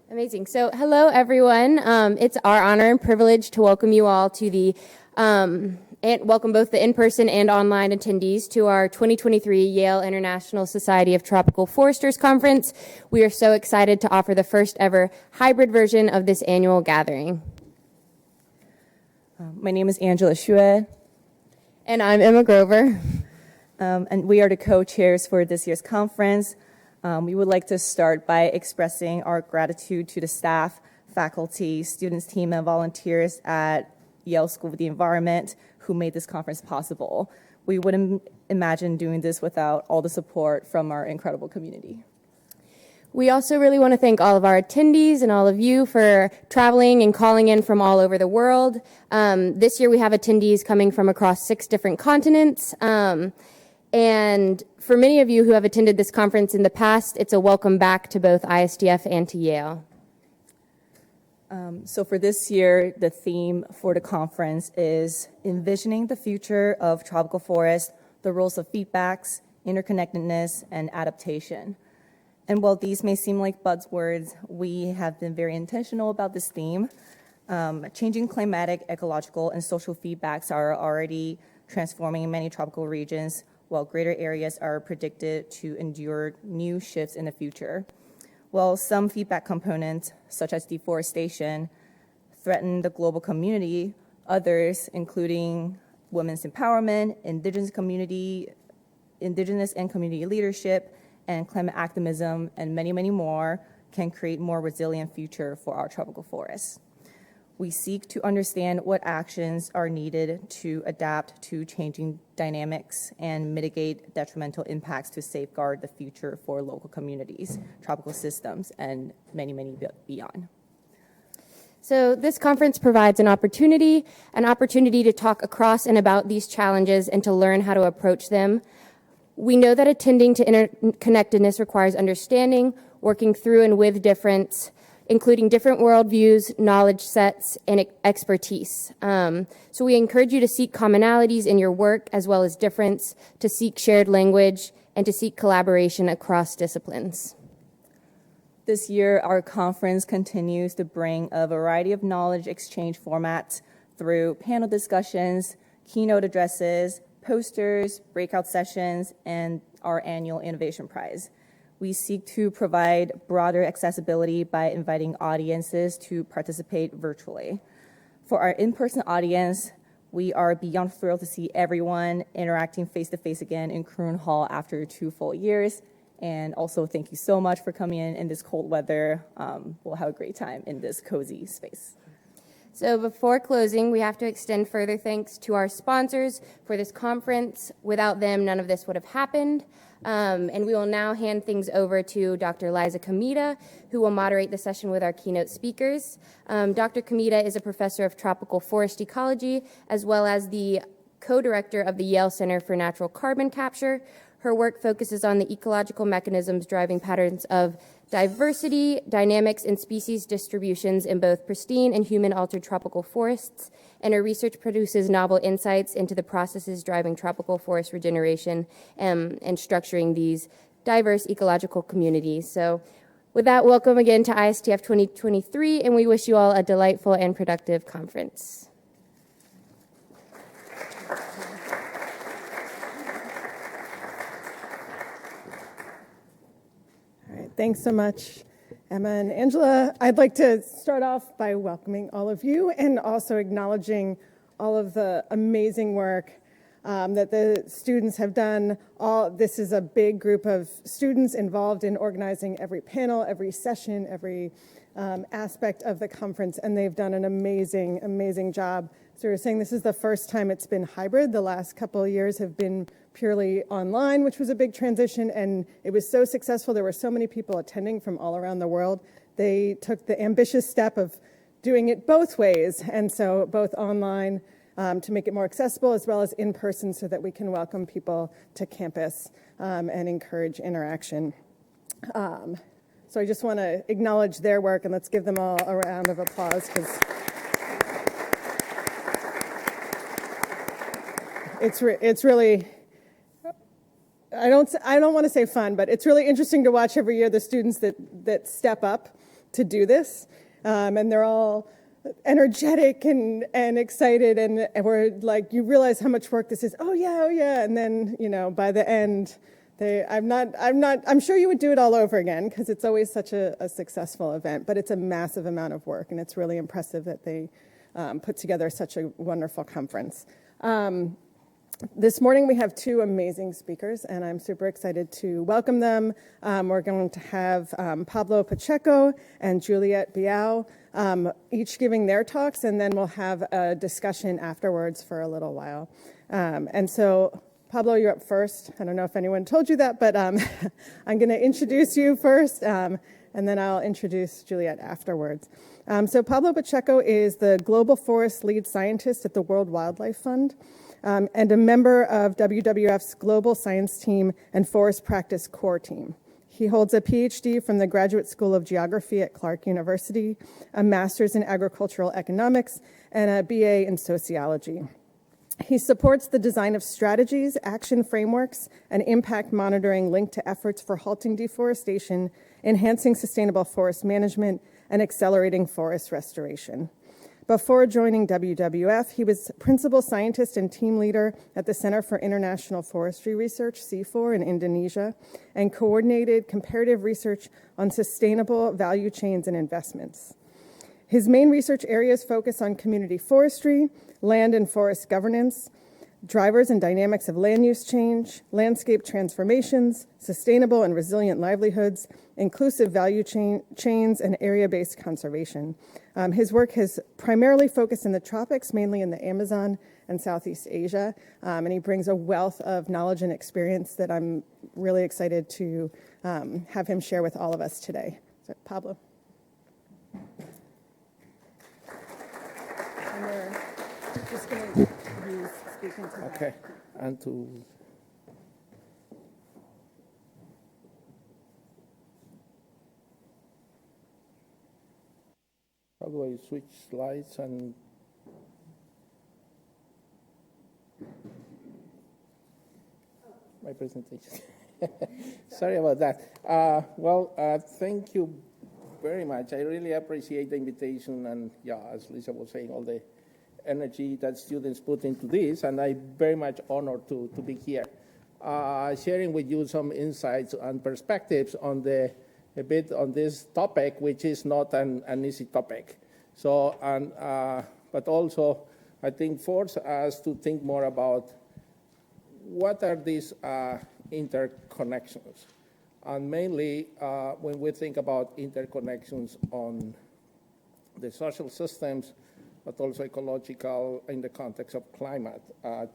Amazing. So hello, everyone. It's our honor and privilege to welcome you all to and welcome both the in-person and online attendees to our 2023 Yale International Society of Tropical Foresters Conference. We are so excited to offer the first ever hybrid version of this annual gathering. My name is Angela Xue. And I'm Emma Grover. And we are the co-chairs for this year's conference. We would like to start by expressing our gratitude to the staff, faculty, students, team, and volunteers at Yale School of the Environment who made this conference possible. We wouldn't imagine doing this without all the support from our incredible community. We also really want to thank all of our attendees and all of you for traveling and calling in from all over the world. This year we have attendees coming from across 6 different continents. And for many of you who have attended this conference in the past, it's a welcome back to both ISTF and to Yale. So for this year, the theme for the conference is Envisioning the Future of Tropical Forest, the Roles of Feedbacks, Interconnectedness, and Adaptation. And while these may seem like buzzwords, we have been very intentional about this theme. Changing climatic, ecological, and social feedbacks are already transforming many tropical regions, while greater areas are predicted to endure new shifts in the future. While some feedback components, such as deforestation, threaten the global community, others, including women's empowerment, indigenous and community leadership, and climate activism, and many, many more, can create more resilient future for our tropical forests. We seek to understand what actions are needed to adapt to changing dynamics and mitigate detrimental impacts to safeguard the future for local communities, tropical systems, and many, many beyond. So this conference provides an opportunity to talk across and about these challenges and to learn how to approach them. We know that attending to interconnectedness requires understanding, working through and with difference, including different worldviews, knowledge sets, and expertise. So we encourage you to seek commonalities in your work as well as difference, to seek shared language, and to seek collaboration across disciplines. This year, our conference continues to bring a variety of knowledge exchange formats through panel discussions, keynote addresses, posters, breakout sessions, and our annual Innovation Prize. We seek to provide broader accessibility by inviting audiences to participate virtually. For our in-person audience, we are beyond thrilled to see everyone interacting face-to-face again in Kroon Hall after 2 full years. And also, thank you so much for coming in this cold weather. We'll have a great time in this cozy space. So before closing, we have to extend further thanks to our sponsors for this conference. Without them, none of this would have happened. And we will now hand things over to Dr. Liza Comita, who will moderate the session with our keynote speakers. Dr. Comita is a professor of tropical forest ecology, as well as the co-director of the Yale Center for Natural Carbon Capture. Her work focuses on the ecological mechanisms driving patterns of diversity, dynamics, and species distributions in both pristine and human-altered tropical forests, and her research produces novel insights into the processes driving tropical forest regeneration and structuring these diverse ecological communities. So with that, welcome again to ISTF 2023, and we wish you all a delightful and productive conference. Thanks so much, Emma and Angela. I'd like to start off by welcoming all of you and also acknowledging all of the amazing work that the students have done. This is a big group of students involved in organizing every panel, every session, every aspect of the conference, and they've done an amazing, amazing job. So we were saying this is the first time it's been hybrid. The last couple of years have been purely online, which was a big transition, and it was so successful. There were so many people attending from all around the world. They took the ambitious step of doing it both ways, and so both online to make it more accessible as well as in person so that we can welcome people to campus and encourage interaction. So I just want to acknowledge their work, and let's give them all a round of applause, because it's really, I don't want to say fun, but it's really interesting to watch every year the students that step up to do this. And they're all energetic and excited, and we're like, you realize how much work this is. Oh yeah. And then, by the end, I'm sure you would do it all over again because it's always such a successful event, but it's a massive amount of work, and it's really impressive that they put together such a wonderful conference. This morning we have two amazing speakers, and I'm super excited to welcome them. We're going to have Pablo Pacheco and Juliette Biao, each giving their talks, and then we'll have a discussion afterwards for a little while. And so, Pablo, you're up first. I don't know if anyone told you that, but I'm going to introduce you first, and then I'll introduce Juliette afterwards. So Pablo Pacheco is the Global Forest Lead Scientist at the World Wildlife Fund, and a member of WWF's Global Science Team and Forest Practice Core Team. He holds a PhD from the Graduate School of Geography at Clark University, a master's in agricultural economics, and a BA in sociology. He supports the design of strategies, action frameworks, and impact monitoring linked to efforts for halting deforestation, enhancing sustainable forest management, and accelerating forest restoration. Before joining WWF, he was principal scientist and team leader at the Center for International Forestry Research, C4, in Indonesia, and coordinated comparative research on sustainable value chains and investments. His main research areas focus on community forestry, land and forest governance, drivers and dynamics of land use change, landscape transformations, sustainable and resilient livelihoods, inclusive value chains, and area-based conservation. His work has primarily focused in the tropics, mainly in the Amazon and Southeast Asia, and he brings a wealth of knowledge and experience that I'm really excited to have him share with all of us today. So, Pablo. And we're just going to use speaking to Okay, and to how do I switch slides and my presentation? Sorry about that. Thank you very much. I really appreciate the invitation, and as Liza was saying, all the energy that students put into this, and I'm very much honored to be here, sharing with you some insights and perspectives on a bit on this topic, which is not an easy topic. So, but also, I think force us to think more about what are these interconnections, and mainly when we think about interconnections on the social systems, but also ecological in the context of climate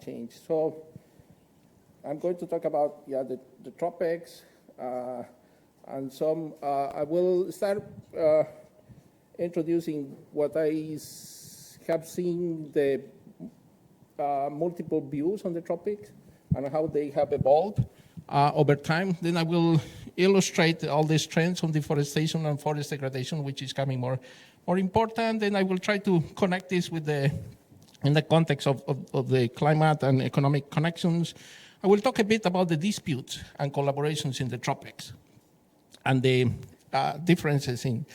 change. So I'm going to talk about the tropics, and some. I will start introducing what I have seen the multiple views on the tropics and how they have evolved over time. Then I will illustrate all these trends on deforestation and forest degradation, which is becoming more important. Then I will try to connect this with in the context of the climate and economic connections. I will talk a bit about the disputes and collaborations in the tropics and the differences in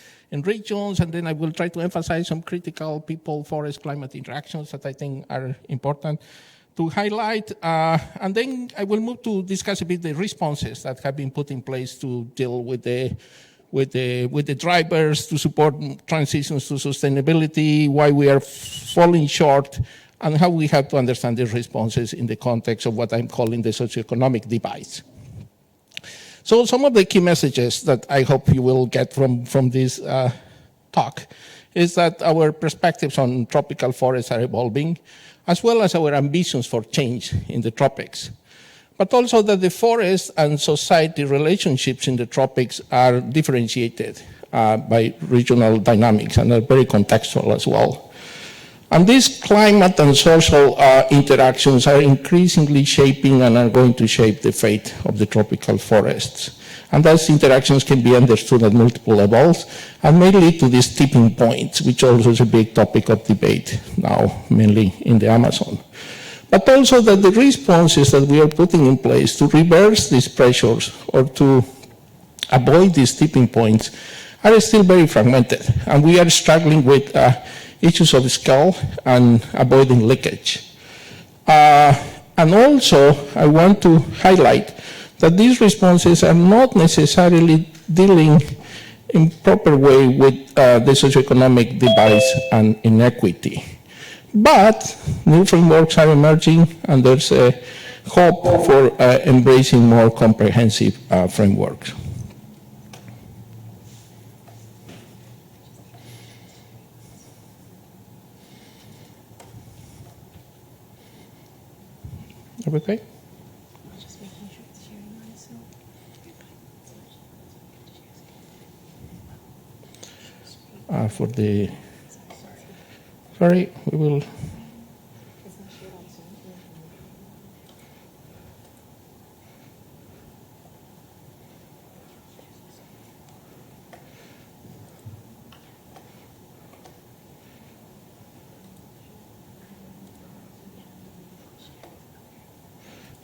regions, and then I will try to emphasize some critical people-forest climate interactions that I think are important to highlight, and then I will move to discuss a bit the responses that have been put in place to deal with the drivers to support transitions to sustainability, why we are falling short, and how we have to understand these responses in the context of what I'm calling the socioeconomic divides. So some of the key messages that I hope you will get from this talk is that our perspectives on tropical forests are evolving, as well as our ambitions for change in the tropics. But also that the forest and society relationships in the tropics are differentiated by regional dynamics and are very contextual as well. And these climate and social interactions are increasingly shaping and are going to shape the fate of the tropical forests. And those interactions can be understood at multiple levels and may lead to these tipping points, which also is a big topic of debate now, mainly in the Amazon. But also that the responses that we are putting in place to reverse these pressures or to avoid these tipping points are still very fragmented, and we are struggling with issues of scale and avoiding leakage. And also, I want to highlight that these responses are not necessarily dealing in proper way with the socioeconomic divide and inequity. But new frameworks are emerging, and there's a hope for embracing more comprehensive frameworks. Okay? For the, sorry, we will.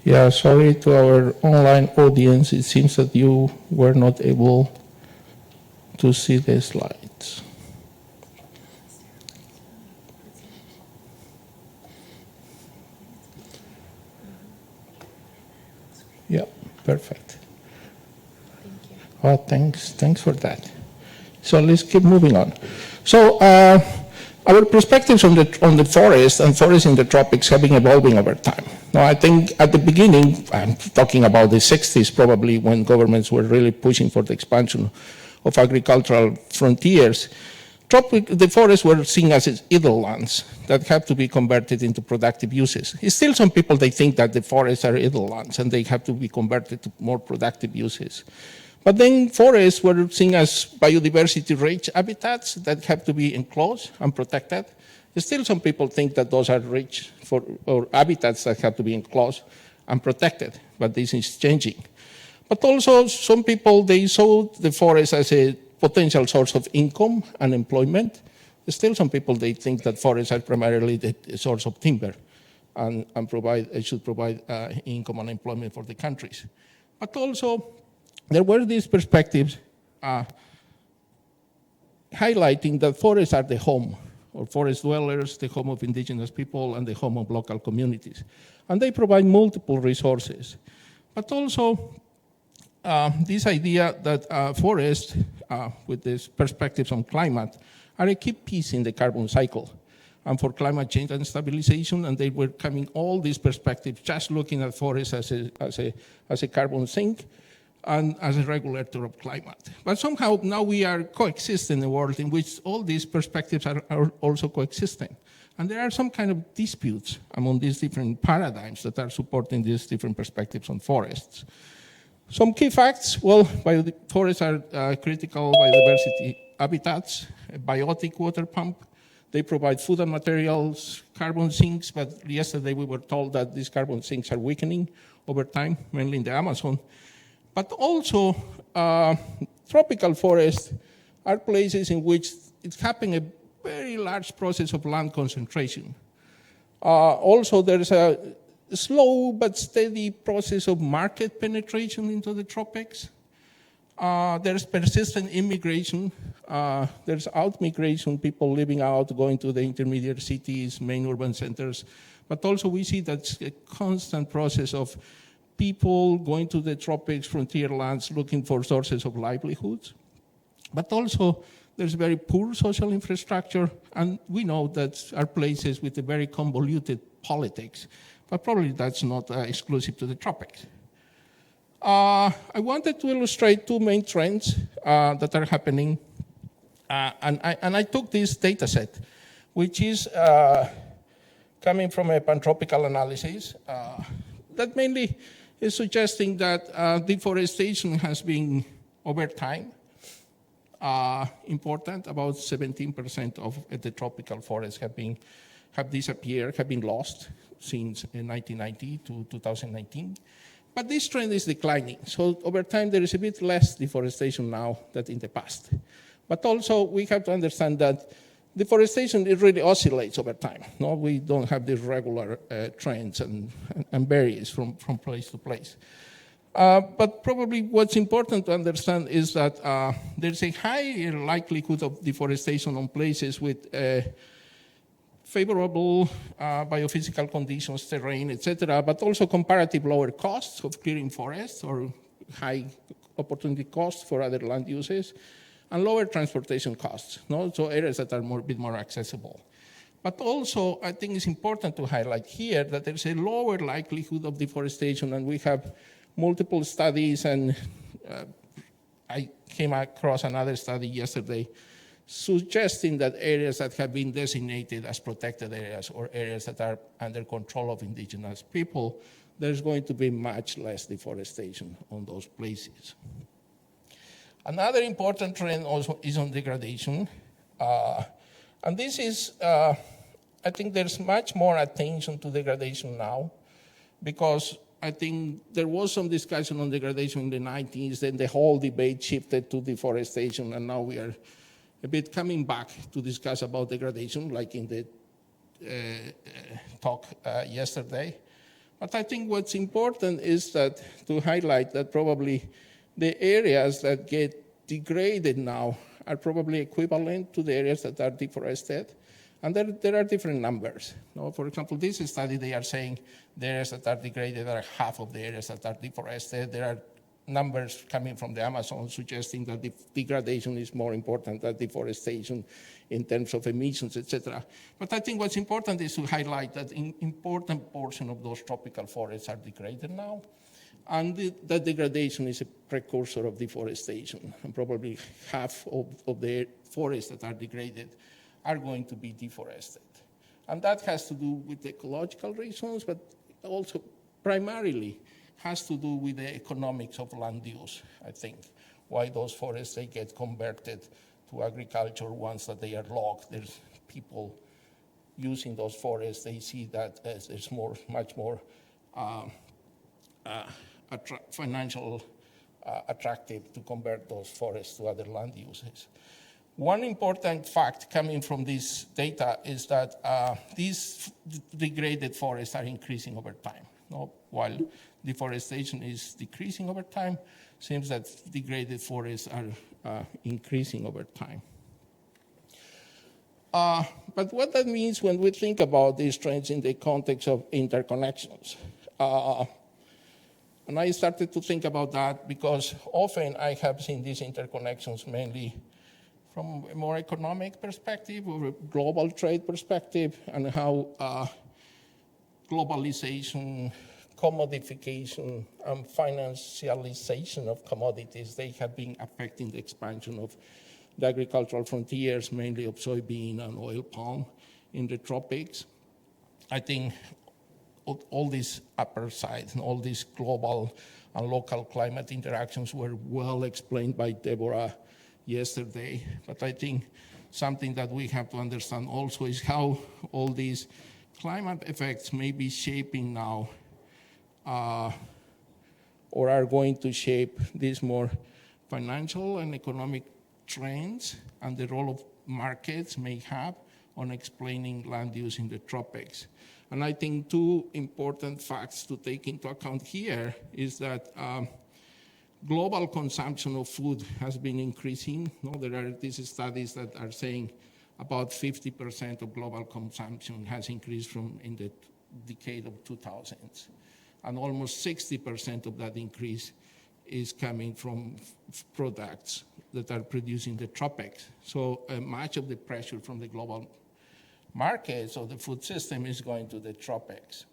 Yeah, sorry to our online audience. It seems that you were not able to see the slides. Yeah, perfect. Thank you. Oh, thanks for that. So let's keep moving on. So our perspectives on the forest and forests in the tropics have been evolving over time. Now, I think at the beginning, I'm talking about the 60s probably, when governments were really pushing for the expansion of agricultural frontiers, the forests were seen as idle lands that have to be converted into productive uses. Still some people, they think that the forests are idle lands and they have to be converted to more productive uses. But then forests were seen as biodiversity-rich habitats that have to be enclosed and protected. Still some people think that those are rich or habitats that have to be enclosed and protected, but this is changing. But also some people, they saw the forest as a potential source of income and employment. Still some people, they think that forests are primarily the source of timber and should provide income and employment for the countries. But also, there were these perspectives highlighting that forests are the home, or forest dwellers, the home of indigenous people and the home of local communities. And they provide multiple resources. But also, this idea that forests, with these perspectives on climate, are a key piece in the carbon cycle and for climate change and stabilization, and they were coming all these perspectives, just looking at forests as a carbon sink and as a regulator of climate. But somehow now we are coexisting in a world in which all these perspectives are also coexisting. And there are some kind of disputes among these different paradigms that are supporting these different perspectives on forests. Some key facts, well, forests are critical biodiversity habitats, a biotic water pump. They provide food and materials, carbon sinks, but yesterday we were told that these carbon sinks are weakening over time, mainly in the Amazon. But also, tropical forests are places in which it's happening a very large process of land concentration. Also, there's a slow but steady process of market penetration into the tropics. There's persistent immigration. There's out-migration, people living out, going to the intermediate cities, main urban centers. But also we see that's a constant process of people going to the tropics, frontier lands, looking for sources of livelihoods. But also, there's very poor social infrastructure, and we know that are places with a very convoluted politics, but probably that's not exclusive to the tropics. I wanted to illustrate two main trends that are happening, and I took this data set, which is coming from a pantropical analysis that mainly is suggesting that deforestation has been, over time, important. About 17% of the tropical forests have disappeared, have been lost since 1990 to 2019. But this trend is declining. So over time, there is a bit less deforestation now than in the past. But also, we have to understand that deforestation, it really oscillates over time. No, we don't have these regular trends and varies from place to place. But probably what's important to understand is that there's a higher likelihood of deforestation on places with favorable biophysical conditions, terrain, etc., but also comparative lower costs of clearing forests or high opportunity costs for other land uses, and lower transportation costs, no? So areas that are a bit more accessible. But also, I think it's important to highlight here that there's a lower likelihood of deforestation, and we have multiple studies, and I came across another study yesterday suggesting that areas that have been designated as protected areas or areas that are under control of indigenous people, there's going to be much less deforestation on those places. Another important trend also is on degradation. And this is, I think there's much more attention to degradation now, because I think there was some discussion on degradation in the 90s, then the whole debate shifted to deforestation, and now we are a bit coming back to discuss about degradation, like in the talk yesterday. But I think what's important is that to highlight that probably the areas that get degraded now are probably equivalent to the areas that are deforested. And there are different numbers. No, for example, this study, they are saying the areas that are degraded are half of the areas that are deforested. There are numbers coming from the Amazon suggesting that degradation is more important than deforestation in terms of emissions, etc. But I think what's important is to highlight that an important portion of those tropical forests are degraded now, and that degradation is a precursor of deforestation, and probably half of the forests that are degraded are going to be deforested. And that has to do with ecological reasons, but also primarily has to do with the economics of land use, I think. Why those forests, they get converted to agriculture once that they are logged. There's people using those forests, they see that as there's much more financial attractive to convert those forests to other land uses. One important fact coming from this data is that these degraded forests are increasing over time. No? While deforestation is decreasing over time, seems that degraded forests are increasing over time. But what that means when we think about these trends in the context of interconnections. And I started to think about that because often I have seen these interconnections mainly from a more economic perspective or a global trade perspective, and how globalization, commodification, and financialization of commodities, they have been affecting the expansion of the agricultural frontiers, mainly of soybean and oil palm in the tropics. I think all these upper sides and all these global and local climate interactions were well explained by Deborah yesterday. But I think something that we have to understand also is how all these climate effects may be shaping now or are going to shape these more financial and economic trends, and the role of markets may have on explaining land use in the tropics. And I think two important facts to take into account here is that global consumption of food has been increasing. No, there are these studies that are saying about 50% of global consumption has increased from in the decade of 2000s. And almost 60% of that increase is coming from products that are produced in the tropics. So much of the pressure from the global markets or the food system is going to the tropics.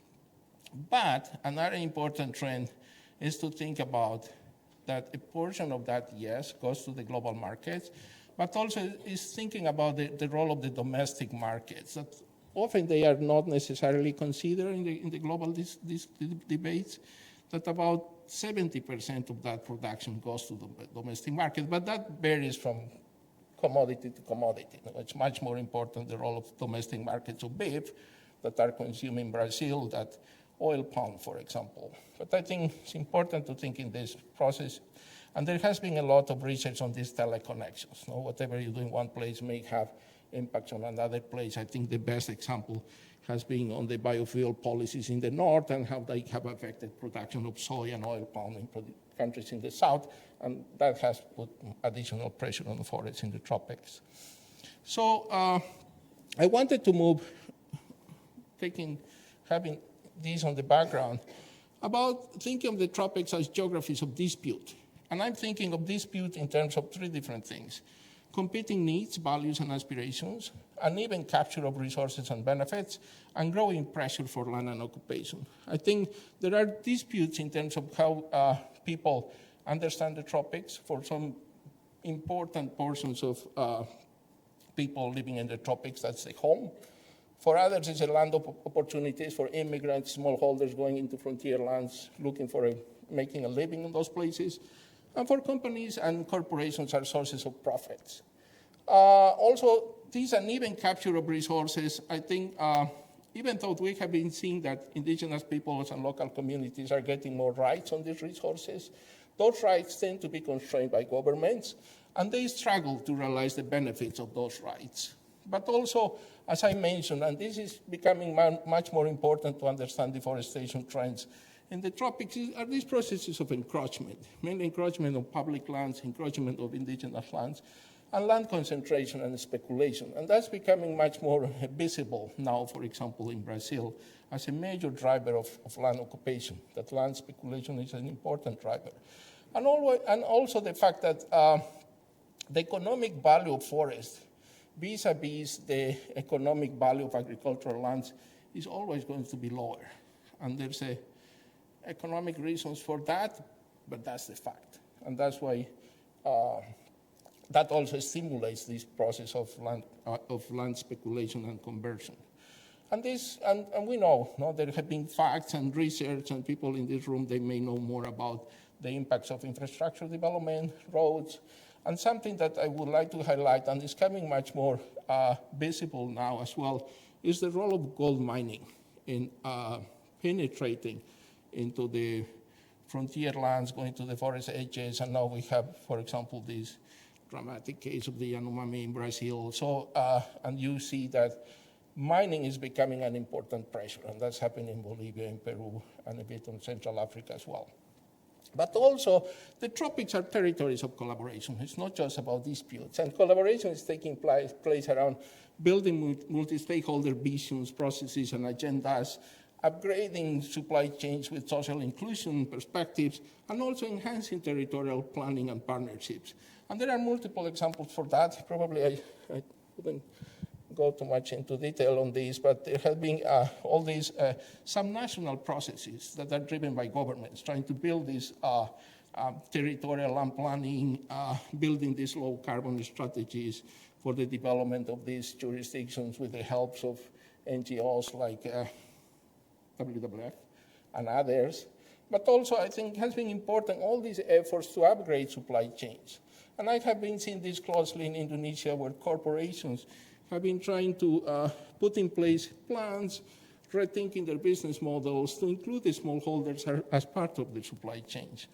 But another important trend is to think about that a portion of that, yes, goes to the global markets, but also is thinking about the role of the domestic markets. That often they are not necessarily considered in the global debates, that about 70% of that production goes to the domestic market, but that varies from commodity to commodity. It's much more important, the role of domestic markets of beef that are consumed in Brazil, that oil palm, for example. But I think it's important to think in this process. And there has been a lot of research on these teleconnections. Whatever you do in one place may have impacts on another place. I think the best example has been on the biofuel policies in the north and how they have affected production of soy and oil palm in countries in the south, and that has put additional pressure on the forests in the tropics. So I wanted to move, having these on the background, about thinking of the tropics as geographies of dispute. And I'm thinking of dispute in terms of three different things: competing needs, values, and aspirations, uneven capture of resources and benefits, and growing pressure for land and occupation. I think there are disputes in terms of how people understand the tropics. For some important portions of people living in the tropics, that's the home. For others, it's a land of opportunities for immigrants, smallholders going into frontier lands, looking for making a living in those places. And for companies and corporations are sources of profits. Also, this uneven capture of resources, I think, even though we have been seeing that indigenous peoples and local communities are getting more rights on these resources, those rights tend to be constrained by governments, and they struggle to realize the benefits of those rights. But also, as I mentioned, and this is becoming much more important to understand deforestation trends in the tropics, are these processes of encroachment, mainly encroachment of public lands, encroachment of indigenous lands, and land concentration and speculation. And that's becoming much more visible now, for example, in Brazil, as a major driver of land occupation, that land speculation is an important driver. And also the fact that the economic value of forests vis-a-vis the economic value of agricultural lands is always going to be lower. And there's economic reasons for that, but that's the fact. And that's why that also stimulates this process of land speculation and conversion. And we know, there have been facts and research, and people in this room, they may know more about the impacts of infrastructure development, roads, and something that I would like to highlight, and is becoming much more visible now as well, is the role of gold mining in penetrating into the frontier lands, going to the forest edges, and now we have, for example, this dramatic case of the Yanomami in Brazil. So, and you see that mining is becoming an important pressure, and that's happening in Bolivia, in Peru, and a bit in Central Africa as well. But also, the tropics are territories of collaboration. It's not just about disputes. And collaboration is taking place around building multi-stakeholder visions, processes, and agendas, upgrading supply chains with social inclusion perspectives, and also enhancing territorial planning and partnerships. And there are multiple examples for that. Probably I wouldn't go too much into detail on this, but there have been all these subnational processes that are driven by governments, trying to build these territorial land planning, building these low carbon strategies for the development of these jurisdictions with the help of NGOs like WWF and others. But also, I think it has been important, all these efforts to upgrade supply chains. And I have been seeing this closely in Indonesia, where corporations have been trying to put in place plans, rethinking their business models to include the smallholders as part of the supply chains.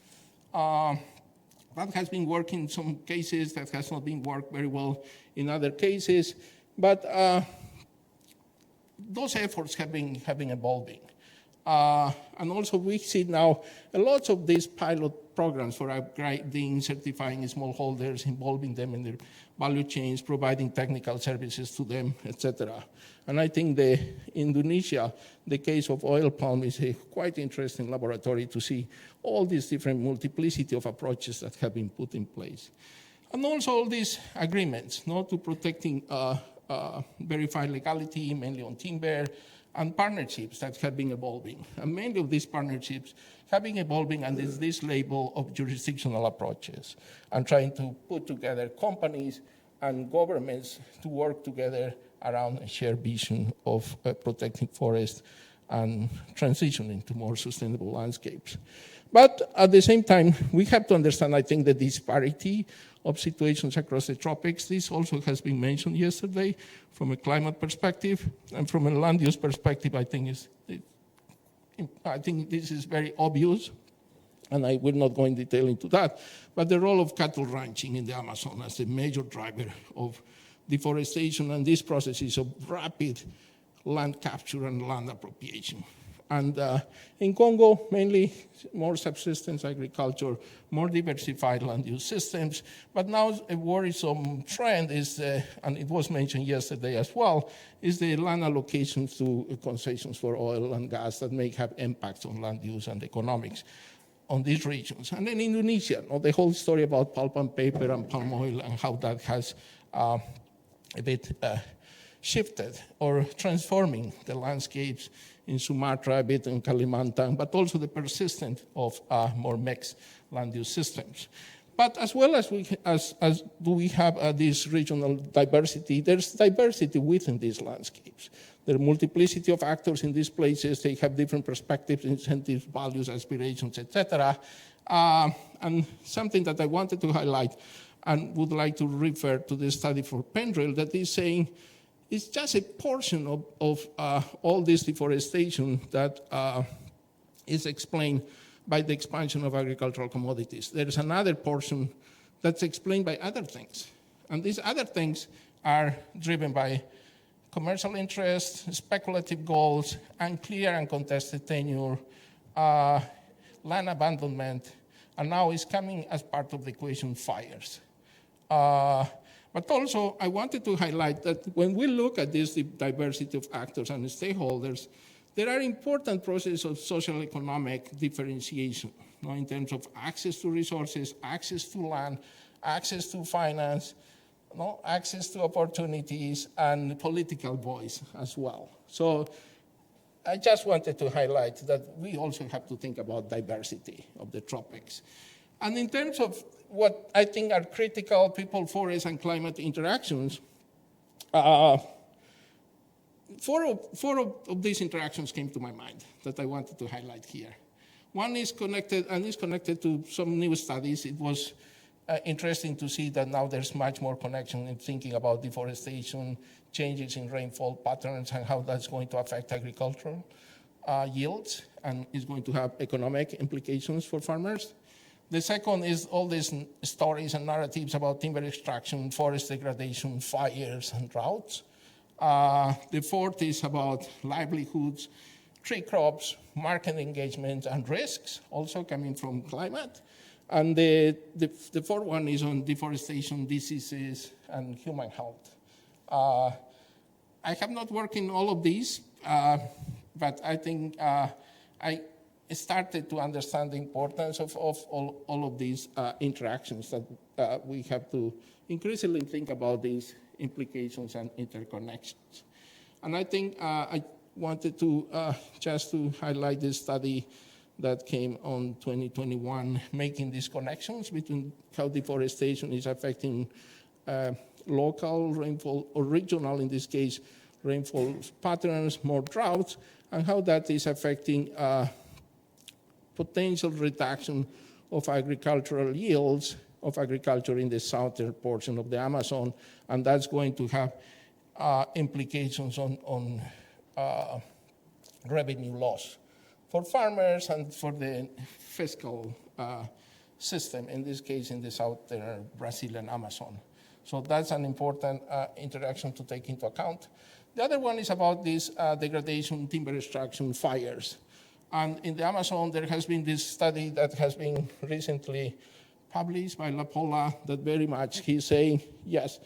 That has been working in some cases, that has not been worked very well in other cases, but those efforts have been evolving. And also we see now a lot of these pilot programs for upgrading, certifying smallholders, involving them in their value chains, providing technical services to them, etc. And I think Indonesia, the case of oil palm, is a quite interesting laboratory to see all these different multiplicity of approaches that have been put in place. And also all these agreements, to protecting verified legality, mainly on timber, and partnerships that have been evolving. And many of these partnerships have been evolving under this label of jurisdictional approaches, and trying to put together companies and governments to work together around a shared vision of protecting forests and transitioning to more sustainable landscapes. But at the same time, we have to understand, I think, the disparity of situations across the tropics. This also has been mentioned yesterday from a climate perspective, and from a land use perspective, I think this is very obvious, and I will not go in detail into that, but the role of cattle ranching in the Amazon as a major driver of deforestation and these processes of rapid land capture and land appropriation. And in Congo, mainly more subsistence agriculture, more diversified land use systems. But now a worrisome trend is, and it was mentioned yesterday as well, is the land allocations to concessions for oil and gas that may have impacts on land use and economics on these regions. And then Indonesia, the whole story about pulp and paper and palm oil and how that has a bit shifted or transforming the landscapes in Sumatra, a bit in Kalimantan, but also the persistence of more mixed land use systems. But as well as we have this regional diversity, there's diversity within these landscapes. There are multiplicity of actors in these places. They have different perspectives, incentives, values, aspirations, etc. And something that I wanted to highlight and would like to refer to the study for Pendrell that is saying it's just a portion of all this deforestation that is explained by the expansion of agricultural commodities. There is another portion that's explained by other things. And these other things are driven by commercial interests, speculative goals, unclear and contested tenure, land abandonment, and now is coming as part of the equation fires. But also, I wanted to highlight that when we look at this diversity of actors and stakeholders, there are important processes of social economic differentiation, in terms of access to resources, access to land, access to finance, access to opportunities, and political voice as well. So I just wanted to highlight that we also have to think about diversity of the tropics. And in terms of what I think are critical people, forest, and climate interactions, four of these interactions came to my mind that I wanted to highlight here. One is connected, and is connected to some new studies. It was interesting to see that now there's much more connection in thinking about deforestation, changes in rainfall patterns, and how that's going to affect agricultural yields, and is going to have economic implications for farmers. The second is all these stories and narratives about timber extraction, forest degradation, fires, and droughts. The fourth is about livelihoods, tree crops, market engagement, and risks, also coming from climate. And the fourth one is on deforestation, diseases, and human health. I have not worked in all of these, but I think I started to understand the importance of all of these interactions that we have to increasingly think about these implications and interconnections. And I think I wanted to just to highlight this study that came on 2021, making these connections between how deforestation is affecting local rainfall, or regional, in this case, rainfall patterns, more droughts, and how that is affecting potential reduction of agricultural yields of agriculture in the southern portion of the Amazon, and that's going to have implications on revenue loss for farmers and for the fiscal system, in this case in the southern Brazilian Amazon. So that's an important interaction to take into account. The other one is about this degradation, timber extraction, fires. And in the Amazon, there has been this study that has been recently published by La Pola that very much he's saying, yes,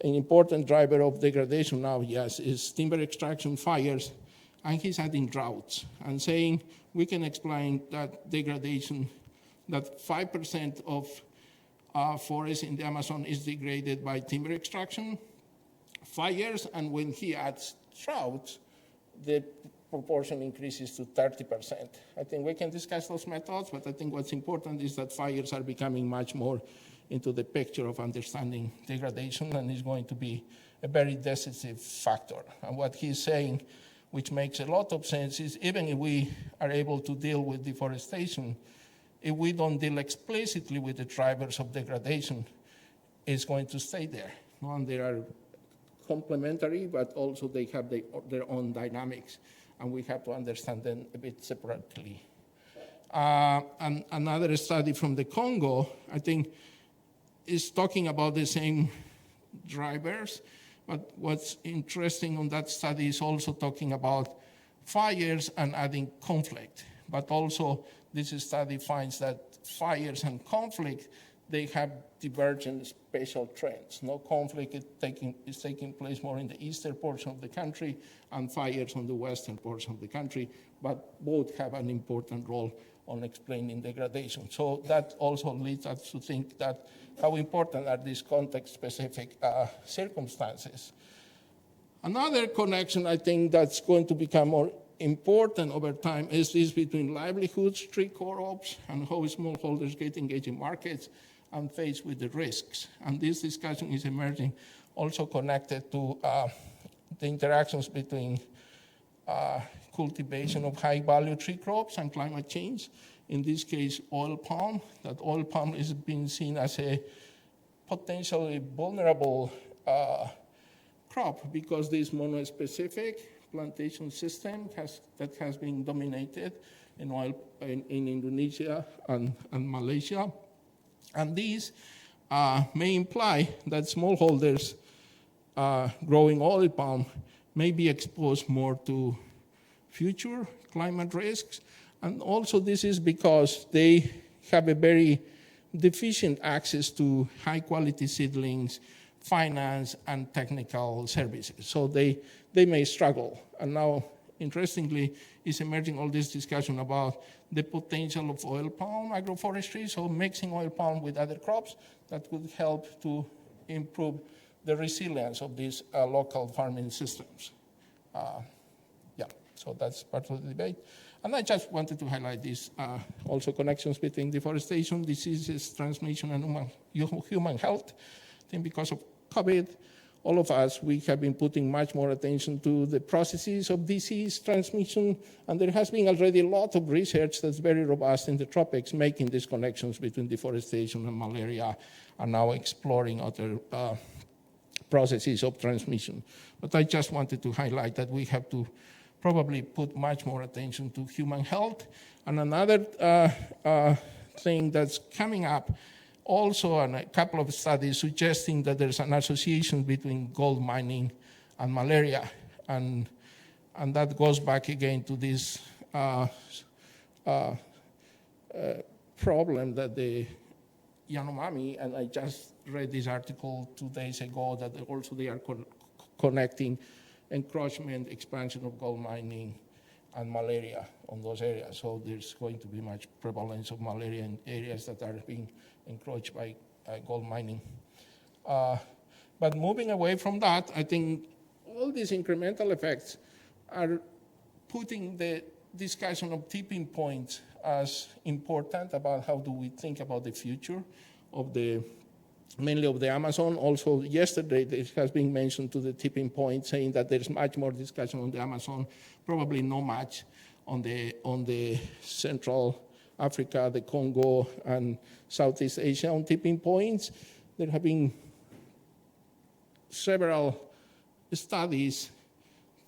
an important driver of degradation now, yes, is timber extraction, fires, and he's adding droughts and saying we can explain that degradation, that 5% of forest in the Amazon is degraded by timber extraction, fires, and when he adds droughts, the proportion increases to 30%. I think we can discuss those methods, but I think what's important is that fires are becoming much more into the picture of understanding degradation, and is going to be a very decisive factor. And what he's saying, which makes a lot of sense, is even if we are able to deal with deforestation, if we don't deal explicitly with the drivers of degradation, it's going to stay there. And they are complementary, but also they have their own dynamics, and we have to understand them a bit separately. And another study from the Congo, I think, is talking about the same drivers. But what's interesting on that study is also talking about fires and adding conflict. But also this study finds that fires and conflict, they have divergent spatial trends. No conflict is taking place more in the eastern portion of the country and fires on the western portion of the country, but both have an important role on explaining degradation. So that also leads us to think that how important are these context-specific circumstances. Another connection I think that's going to become more important over time is this between livelihoods, tree co-ops, and how smallholders get engaged in markets and faced with the risks. And this discussion is emerging also connected to the interactions between cultivation of high-value tree crops and climate change. In this case, oil palm. That oil palm is being seen as a potentially vulnerable crop because this monospecific plantation system that has been dominated in Indonesia and Malaysia. And these may imply that smallholders growing oil palm may be exposed more to future climate risks. And also this is because they have a very deficient access to high quality seedlings, finance, and technical services. So they may struggle. And now, interestingly, is emerging all this discussion about the potential of oil palm agroforestry, so mixing oil palm with other crops that could help to improve the resilience of these local farming systems. So that's part of the debate. And I just wanted to highlight these also connections between deforestation, diseases, transmission, and human health. I think because of COVID, all of us, we have been putting much more attention to the processes of disease transmission, and there has been already a lot of research that's very robust in the tropics, making these connections between deforestation and malaria, and now exploring other processes of transmission. But I just wanted to highlight that we have to probably put much more attention to human health. And another thing that's coming up also, and a couple of studies suggesting that there's an association between gold mining and malaria. And that goes back again to this problem that the Yanomami, and I just read this article 2 days ago, that also they are connecting encroachment, expansion of gold mining, and malaria on those areas. So there's going to be much prevalence of malaria in areas that are being encroached by gold mining. But moving away from that, I think all these incremental effects are putting the discussion of tipping points as important about how do we think about the future of mainly of the Amazon. Also yesterday, this has been mentioned to the tipping point, saying that there's much more discussion on the Amazon, probably not much on the Central Africa, the Congo, and Southeast Asia on tipping points. There have been several studies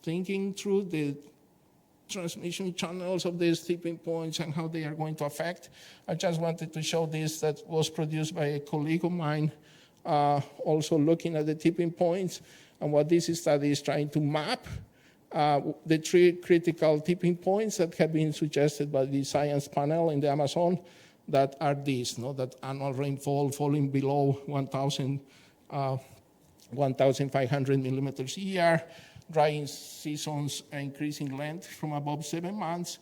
thinking through the transmission channels of these tipping points and how they are going to affect. I just wanted to show this that was produced by a colleague of mine, also looking at the tipping points. And what this study is trying to map the 3 critical tipping points that have been suggested by the science panel in the Amazon that are these, that annual rainfall falling below 1,500 millimeters a year, drying seasons increasing length from above 7 months,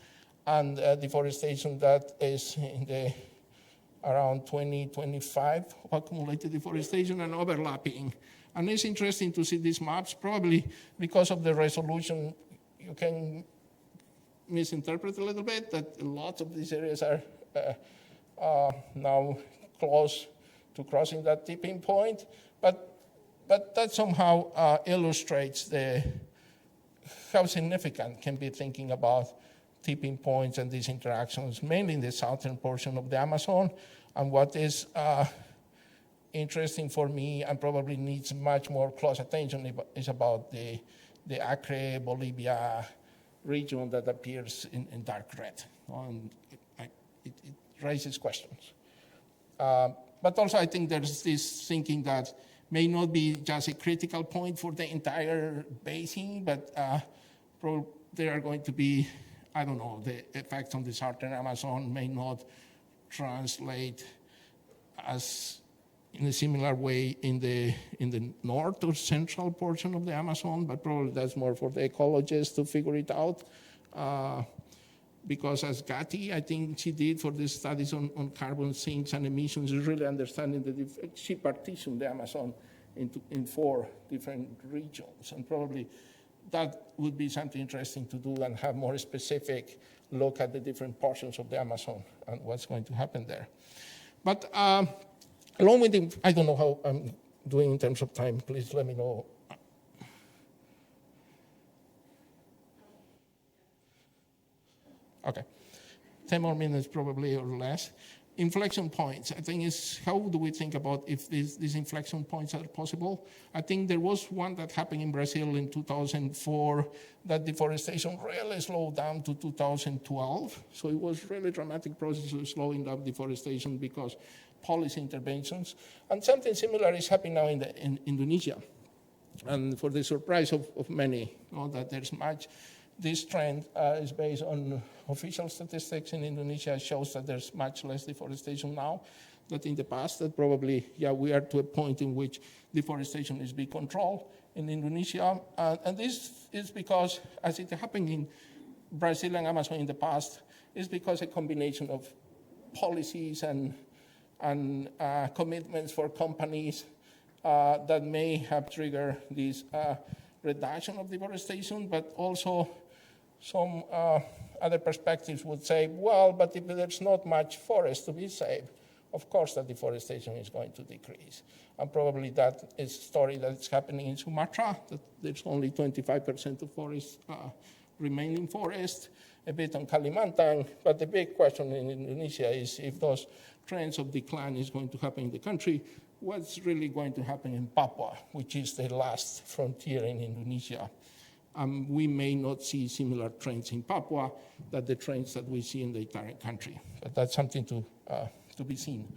and deforestation that is in the around 2025 accumulated deforestation and overlapping. And it's interesting to see these maps. Probably because of the resolution, you can misinterpret a little bit that lots of these areas are now close to crossing that tipping point. But that somehow illustrates how significant can be thinking about tipping points and these interactions, mainly in the southern portion of the Amazon. And what is interesting for me and probably needs much more close attention is about the Acre, Bolivia region that appears in dark red. And it raises questions. But also I think there's this thinking that may not be just a critical point for the entire basin, but there are going to be, I don't know, the effects on the southern Amazon may not translate as in a similar way in the north or central portion of the Amazon, but probably that's more for the ecologists to figure it out. Because as Gatti, I think she did for the studies on carbon sinks and emissions, is really understanding she partitioned the Amazon in 4 different regions, and probably that would be something interesting to do and have more specific look at the different portions of the Amazon and what's going to happen there. But along with the, I don't know how I'm doing in terms of time. Please let me know. Okay, 10 more minutes probably or less. Inflection points, I think is, how do we think about if these inflection points are possible? I think there was one that happened in Brazil in 2004, that deforestation really slowed down to 2012. So it was really dramatic process of slowing down deforestation because policy interventions. And something similar is happening now in Indonesia. And for the surprise of many, that there's much. This trend is based on official statistics in Indonesia, shows that there's much less deforestation now than in the past, that probably, we are to a point in which deforestation is being controlled in Indonesia. And this is because, as it happened in Brazil and Amazon in the past, is because a combination of policies and commitments for companies that may have triggered this reduction of deforestation, but also some other perspectives would say, well, but if there's not much forest to be saved, of course the deforestation is going to decrease. And probably that is a story that's happening in Sumatra, that there's only 25% of forest remaining forest, a bit on Kalimantan, but the big question in Indonesia is if those trends of decline is going to happen in the country, what's really going to happen in Papua, which is the last frontier in Indonesia. We may not see similar trends in Papua than the trends that we see in the entire country, but that's something to be seen.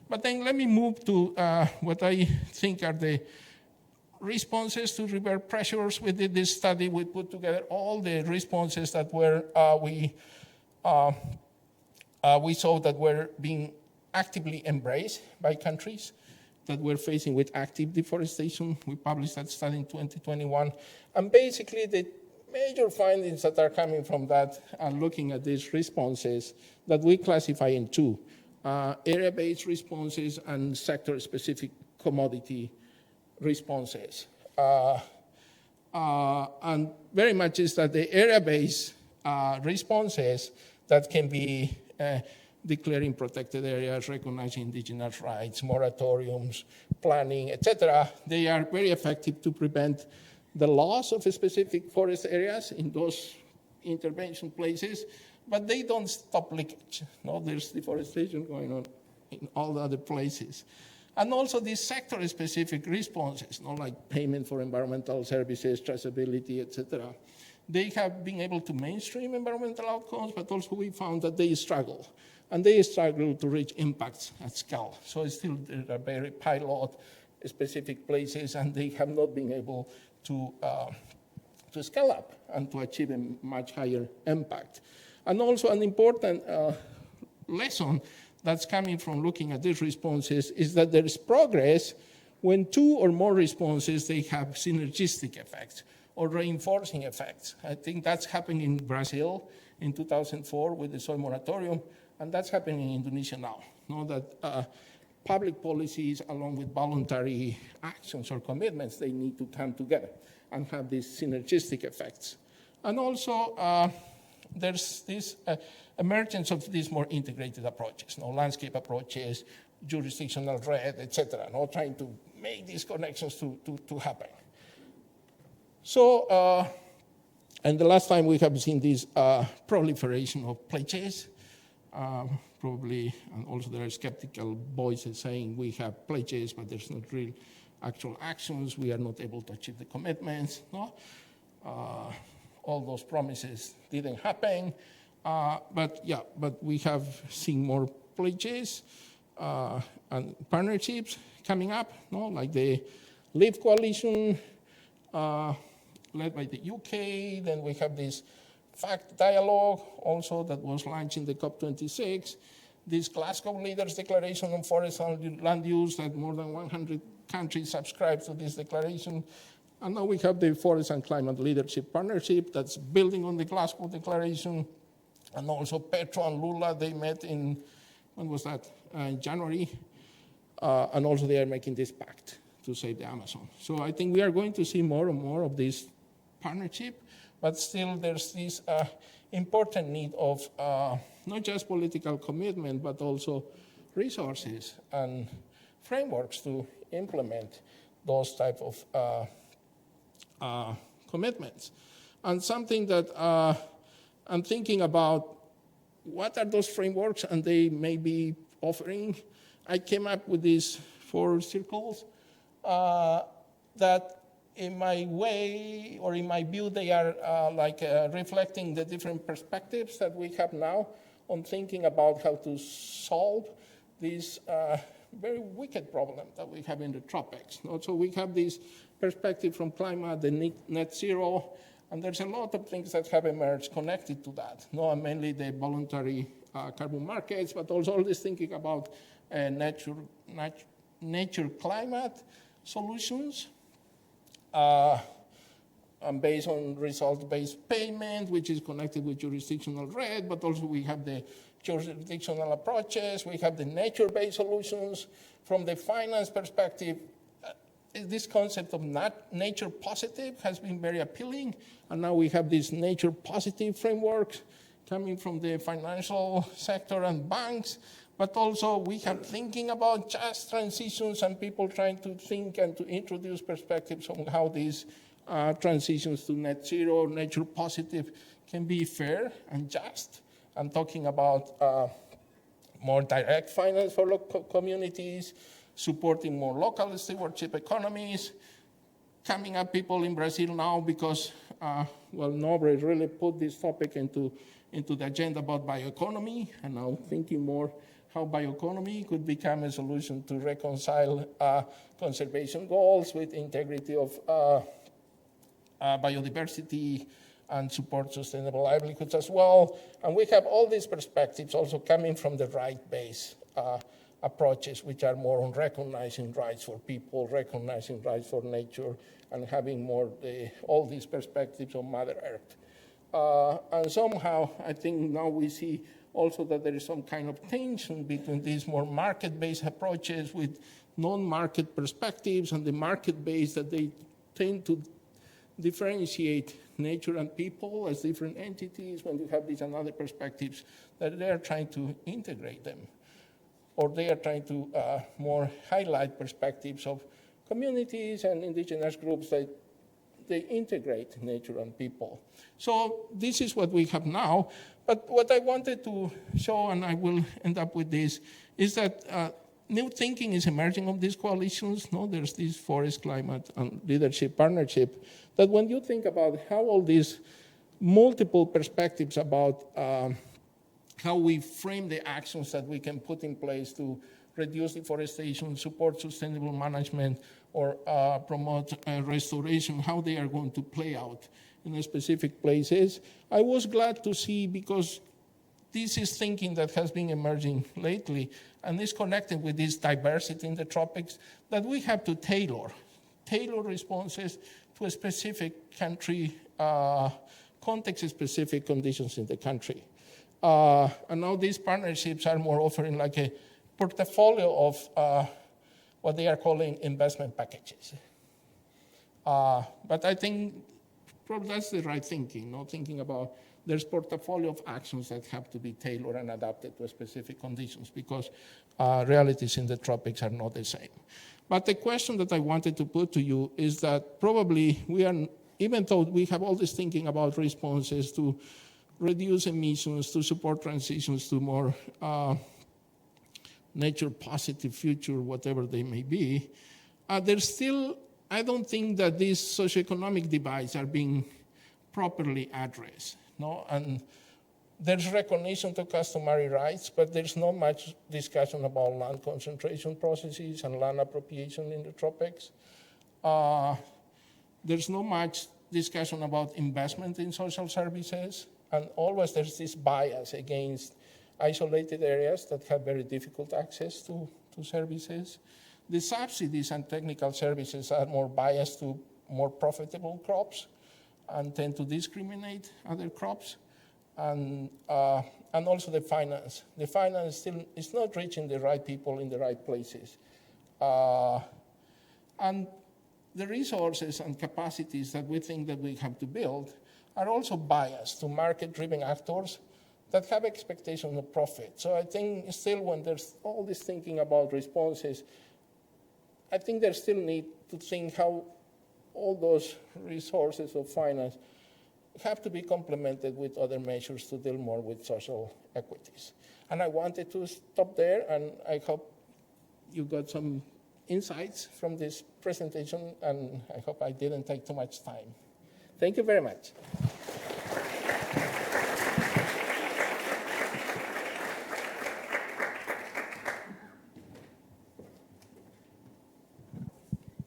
But then let me move to what I think are the responses to river pressures. We did this study, we put together all the responses that were, we saw that were being actively embraced by countries that we're facing with active deforestation. We published that study in 2021. And basically the major findings that are coming from that are looking at these responses that we classify in 2, area-based responses and sector-specific commodity responses. And very much is that the area-based responses that can be declaring protected areas, recognizing indigenous rights, moratoriums, planning, etc. They are very effective to prevent the loss of specific forest areas in those intervention places, but they don't stop leakage. No, there's deforestation going on in all the other places. And also these sector-specific responses, like payment for environmental services, traceability, etc. They have been able to mainstream environmental outcomes, but also we found that they struggle. And they struggle to reach impacts at scale. So it's still, there are very pilot specific places, and they have not been able to scale up and to achieve a much higher impact. And also an important lesson that's coming from looking at these responses is that there is progress when 2 or more responses, they have synergistic effects or reinforcing effects. I think that's happening in Brazil in 2004 with the soil moratorium. And that's happening in Indonesia now. That public policies, along with voluntary actions or commitments, they need to come together and have these synergistic effects. And also, there's this emergence of these more integrated approaches, landscape approaches, jurisdictional red, etc., trying to make these connections to happen. So, and the last time we have seen this proliferation of pledges, probably, and also there are skeptical voices saying we have pledges, but there's not real actual actions. We are not able to achieve the commitments. All those promises didn't happen. But we have seen more pledges. and partnerships coming up, no? Like the LIVE Coalition, led by the UK. Then we have this FACT dialogue also that was launched in the COP26. This Glasgow Leaders Declaration on Forest and Land Use that more than 100 countries subscribe to this declaration. And now we have the Forest and Climate Leadership Partnership that's building on the Glasgow Declaration. And also Petro and Lula, they met in, when was that? In January. And also they are making this pact to save the Amazon. So I think we are going to see more and more of this partnership, but still there's this important need of not just political commitment, but also resources and frameworks to implement those type of commitments. And something that I'm thinking about, what are those frameworks and they may be offering? I came up with these 4 circles that in my way, or in my view, they are reflecting the different perspectives that we have now on thinking about how to solve this very wicked problem that we have in the tropics. So we have this perspective from climate, the net zero, and there's a lot of things that have emerged connected to that. Mainly the voluntary carbon markets, but also all this thinking about nature climate solutions. And based on result-based payment, which is connected with jurisdictional rate, but also we have the jurisdictional approaches, we have the nature-based solutions. From the finance perspective, this concept of nature positive has been very appealing, and now we have these nature positive frameworks coming from the financial sector and banks, but also we have thinking about just transitions and people trying to think and to introduce perspectives on how these transitions to net zero, nature positive can be fair and just. I'm talking about more direct finance for local communities, supporting more local stewardship economies, coming up people in Brazil now because, Nobre really put this topic into the agenda about bioeconomy, and now thinking more how bioeconomy could become a solution to reconcile conservation goals with integrity of biodiversity and support sustainable livelihoods as well. And we have all these perspectives also coming from the right-based approaches, which are more on recognizing rights for people, recognizing rights for nature, and having more all these perspectives on Mother Earth. And somehow, I think now we see also that there is some kind of tension between these more market-based approaches with non-market perspectives and the market-based that they tend to differentiate nature and people as different entities when you have these and other perspectives that they are trying to integrate them, or they are trying to more highlight perspectives of communities and indigenous groups that they integrate nature and people. So this is what we have now. But what I wanted to show, and I will end up with this, is that new thinking is emerging of these coalitions. There's this forest, climate, and leadership partnership, that when you think about how all these multiple perspectives about how we frame the actions that we can put in place to reduce deforestation, support sustainable management, or promote restoration, how they are going to play out in specific places. I was glad to see, because this is thinking that has been emerging lately and is connected with this diversity in the tropics, that we have to tailor responses to a specific country, context-specific conditions in the country. And now these partnerships are more offering like a portfolio of what they are calling investment packages. But I think probably that's the right thinking, thinking about there's portfolio of actions that have to be tailored and adapted to specific conditions, because realities in the tropics are not the same. But the question that I wanted to put to you is that probably we are, even though we have all this thinking about responses to reduce emissions, to support transitions to more nature positive future, whatever they may be, there's still, I don't think that these socioeconomic divides are being properly addressed. And There's recognition to customary rights, but there's not much discussion about land concentration processes and land appropriation in the tropics. There's not much discussion about investment in social services, and always there's this bias against isolated areas that have very difficult access to services. The subsidies and technical services are more biased to more profitable crops and tend to discriminate other crops. And also the finance. The finance still is not reaching the right people in the right places. And the resources and capacities that we think that we have to build are also biased to market-driven actors that have expectations of profit. So I think still when there's all this thinking about responses, I think there's still need to think how all those resources of finance have to be complemented with other measures to deal more with social equities. And I wanted to stop there, and I hope you got some insights from this presentation, and I hope I didn't take too much time. Thank you very much.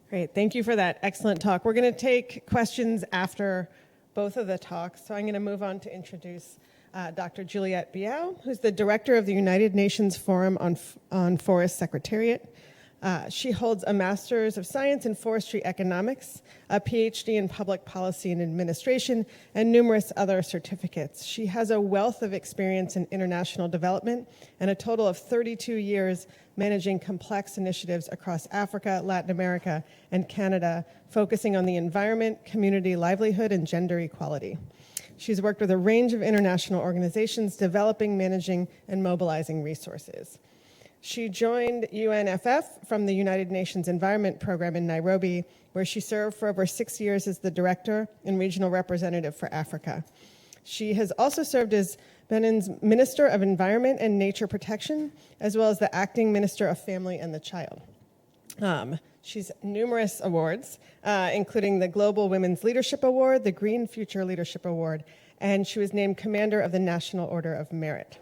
Great, thank you for that excellent talk. We're going to take questions after both of the talks, so I'm going to move on to introduce Dr. Juliette Biao, who's the director of the United Nations Forum on Forest Secretariat. She holds a Master's of Science in Forestry Economics, a PhD in Public Policy and Administration, and numerous other certificates. She has a wealth of experience in international development and a total of 32 years managing complex initiatives across Africa, Latin America, and Canada, focusing on the environment, community livelihood, and gender equality. She's worked with a range of international organizations developing, managing, and mobilizing resources. She joined UNFF from the United Nations Environment Program in Nairobi, where she served for over 6 years as the director and regional representative for Africa. She has also served as Benin's Minister of Environment and Nature Protection, as well as the Acting Minister of Family and the Child. She's numerous awards, including the Global Women's Leadership Award, the Green Future Leadership Award, and she was named Commander of the National Order of Merit.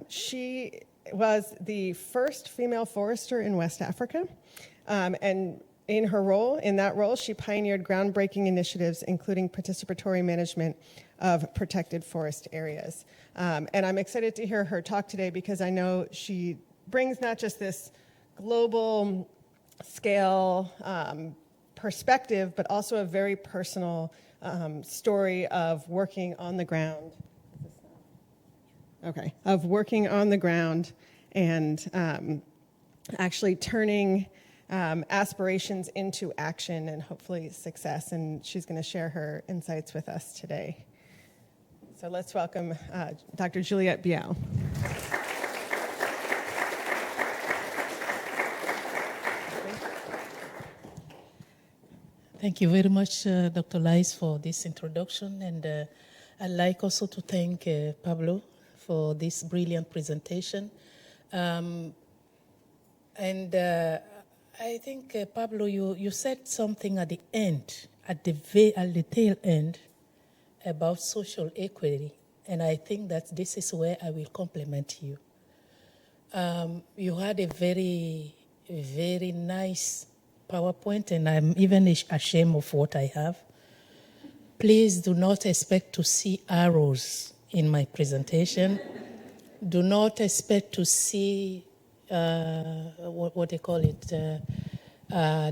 She was the first female forester in West Africa, and in that role, she pioneered groundbreaking initiatives, including participatory management of protected forest areas. And I'm excited to hear her talk today because I know she brings not just this global scale perspective, but also a very personal story of working on the ground. Okay, of working on the ground and actually turning aspirations into action and hopefully success. And she's going to share her insights with us today. So let's welcome Dr. Juliette Biao. Thank you very much, Dr. Liza, for this introduction. And I'd like also to thank Pablo for this brilliant presentation. I think, Pablo, you said something at the end, at the tail end, about social equity. And I think that this is where I will compliment you. You had a very, very nice PowerPoint, and I'm even ashamed of what I have. Please do not expect to see arrows in my presentation. Do not expect to see, what they call it,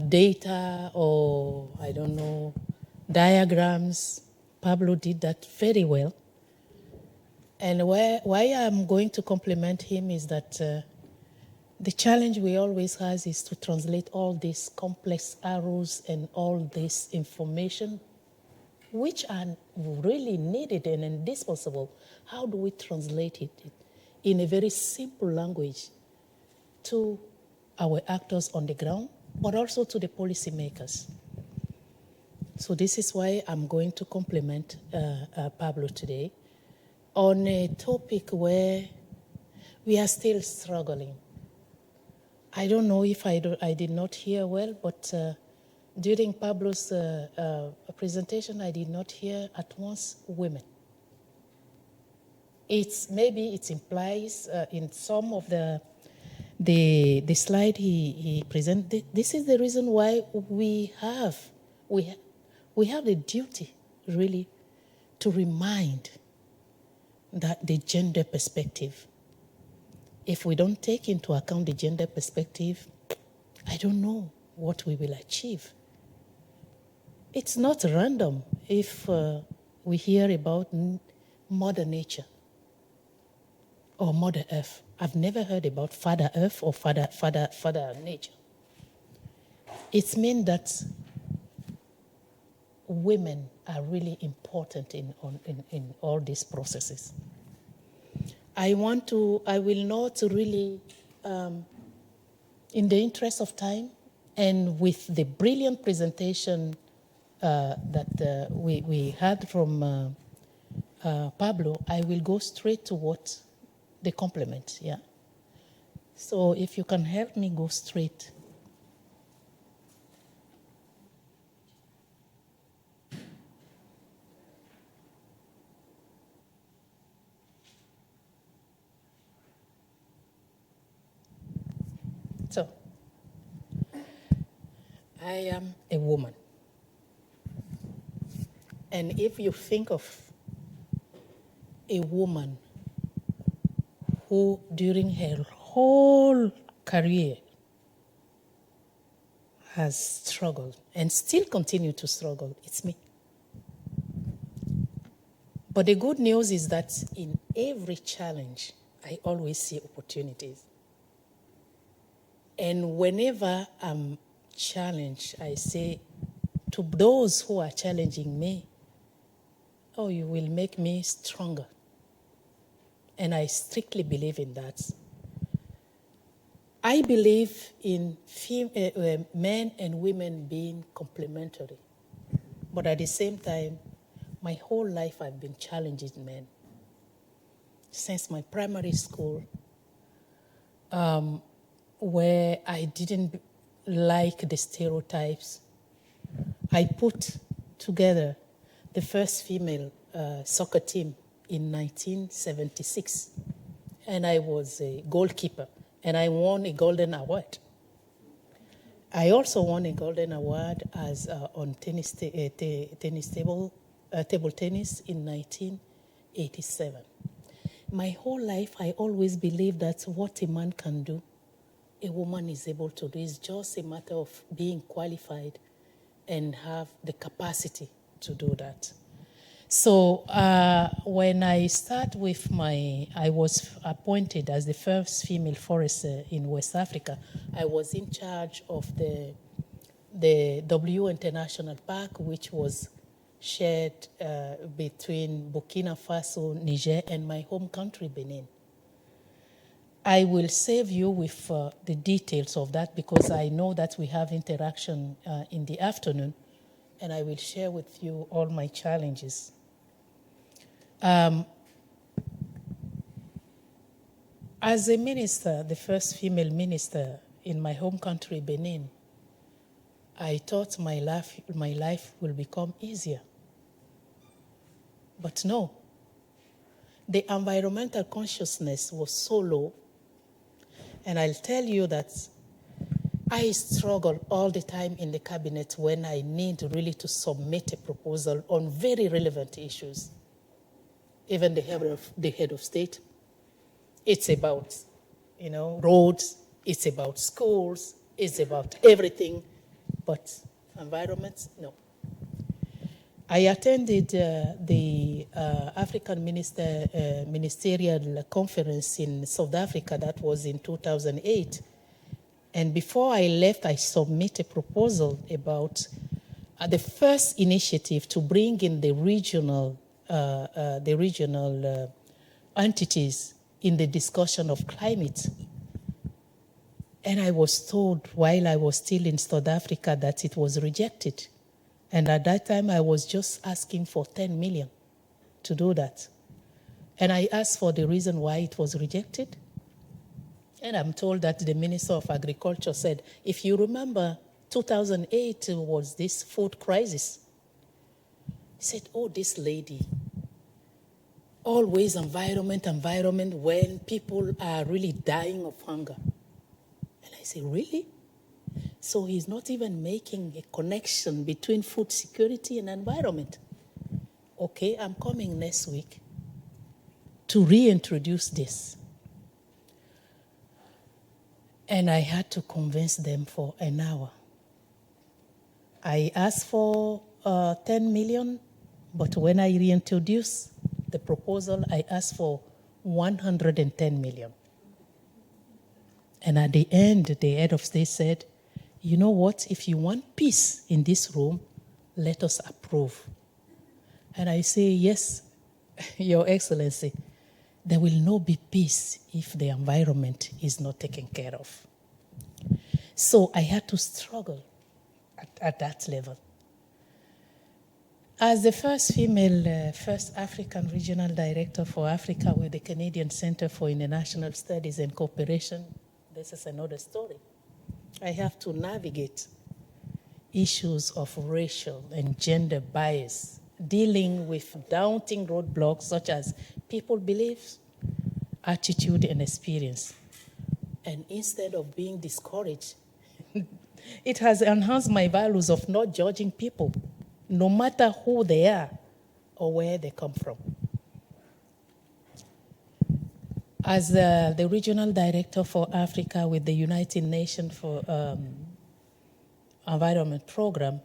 data or, I don't know, diagrams. Pablo did that very well. And why I'm going to compliment him is that the challenge we always have is to translate all these complex arrows and all this information, which are really needed and indispensable. How do we translate it in a very simple language to our actors on the ground, but also to the policymakers? So this is why I'm going to compliment Pablo today on a topic where we are still struggling. I don't know if I did not hear well, but during Pablo's presentation, I did not hear at once women. maybe it implies in some of the slide he presented. This is the reason why we have the duty, really, to remind that the gender perspective. If we don't take into account the gender perspective, I don't know what we will achieve. It's not random if we hear about Mother Nature or Mother Earth. I've never heard about Father Earth or Father Nature. It means that women are really important in all these processes. I will not really, in the interest of time, and with the brilliant presentation that we had from Pablo, I will go straight to what the complement, yeah. So if you can help me go straight. So, I am a woman. And if you think of a woman who, during her whole career, has struggled and still continue to struggle, it's me. But the good news is that in every challenge, I always see opportunities. And whenever I'm challenged, I say to those who are challenging me, oh, you will make me stronger. And I strictly believe in that. I believe in men and women being complementary. But at the same time, my whole life I've been challenging men. Since my primary school, where I didn't like the stereotypes, I put together the first female soccer team in 1976. And I was a goalkeeper, and I won a Golden Award. I also won a Golden Award as on table tennis in 1987. My whole life, I always believed that what a man can do, a woman is able to do. It's just a matter of being qualified and have the capacity to do that. So when I start with I was appointed as the first female forester in West Africa. I was in charge of the W International Park, which was shared between Burkina Faso, Niger, and my home country, Benin. I will save you with the details of that because I know that we have interaction in the afternoon, and I will share with you all my challenges. As a minister, the first female minister in my home country, Benin, I thought my life will become easier. But no, the environmental consciousness was so low. And I'll tell you that I struggle all the time in the cabinet when I need really to submit a proposal on very relevant issues. Even the head of state, it's about, roads, it's about schools, it's about everything, but environment, no. I attended the African Ministerial Conference in South Africa. That was in 2008. And before I left, I submitted a proposal about the first initiative to bring in the regional entities in the discussion of climate. And I was told while I was still in South Africa that it was rejected. And at that time, I was just asking for 10 million to do that. And I asked for the reason why it was rejected. And I'm told that the Minister of Agriculture said, if you remember, 2008 was this food crisis. He said, oh, this lady, always environment, when people are really dying of hunger. And I say, really? So he's not even making a connection between food security and environment. Okay, I'm coming next week to reintroduce this. And I had to convince them for an hour. I asked for 10 million, but when I reintroduced the proposal, I asked for 110 million. And at the end, the head of state said, you know what, if you want peace in this room, let us approve. And I say, yes, Your Excellency, there will not be peace if the environment is not taken care of. So I had to struggle at that level. As the first female, first African regional director for Africa with the Canadian Center for International Studies and Cooperation, this is another story. I have to navigate issues of racial and gender bias, dealing with daunting roadblocks such as people beliefs, attitude, and experience. And instead of being discouraged, it has enhanced my values of not judging people, no matter who they are or where they come from. As the regional director for Africa with the United Nations for Environment Program,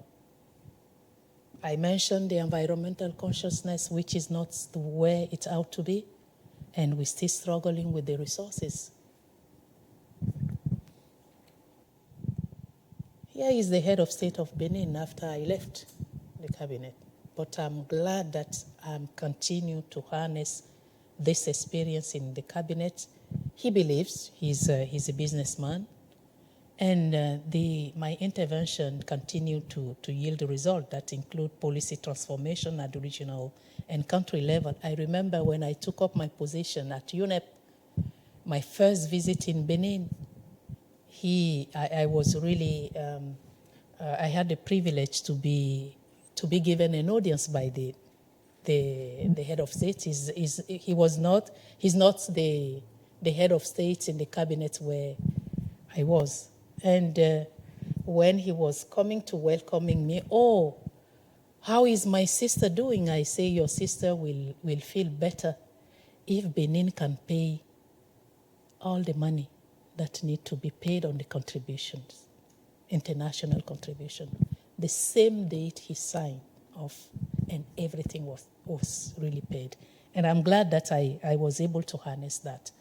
I mentioned the environmental consciousness, which is not where it ought to be, and we're still struggling with the resources. Here is the head of state of Benin after I left the cabinet. But I'm glad that I'm continuing to harness this experience in the cabinet. He believes he's a businessman, and my intervention continued to yield a result that include policy transformation at the regional and country level. I remember when I took up my position at UNFF, my first visit in Benin, I was really, I had the privilege to be given an audience by the head of state. He's not the head of state in the cabinet where I was. And when he was coming to welcoming me, oh, how is my sister doing? I say, your sister will feel better if Benin can pay all the money that need to be paid on the contributions, international contribution. The same date he signed off, and everything was really paid. And I'm glad that I was able to harness that.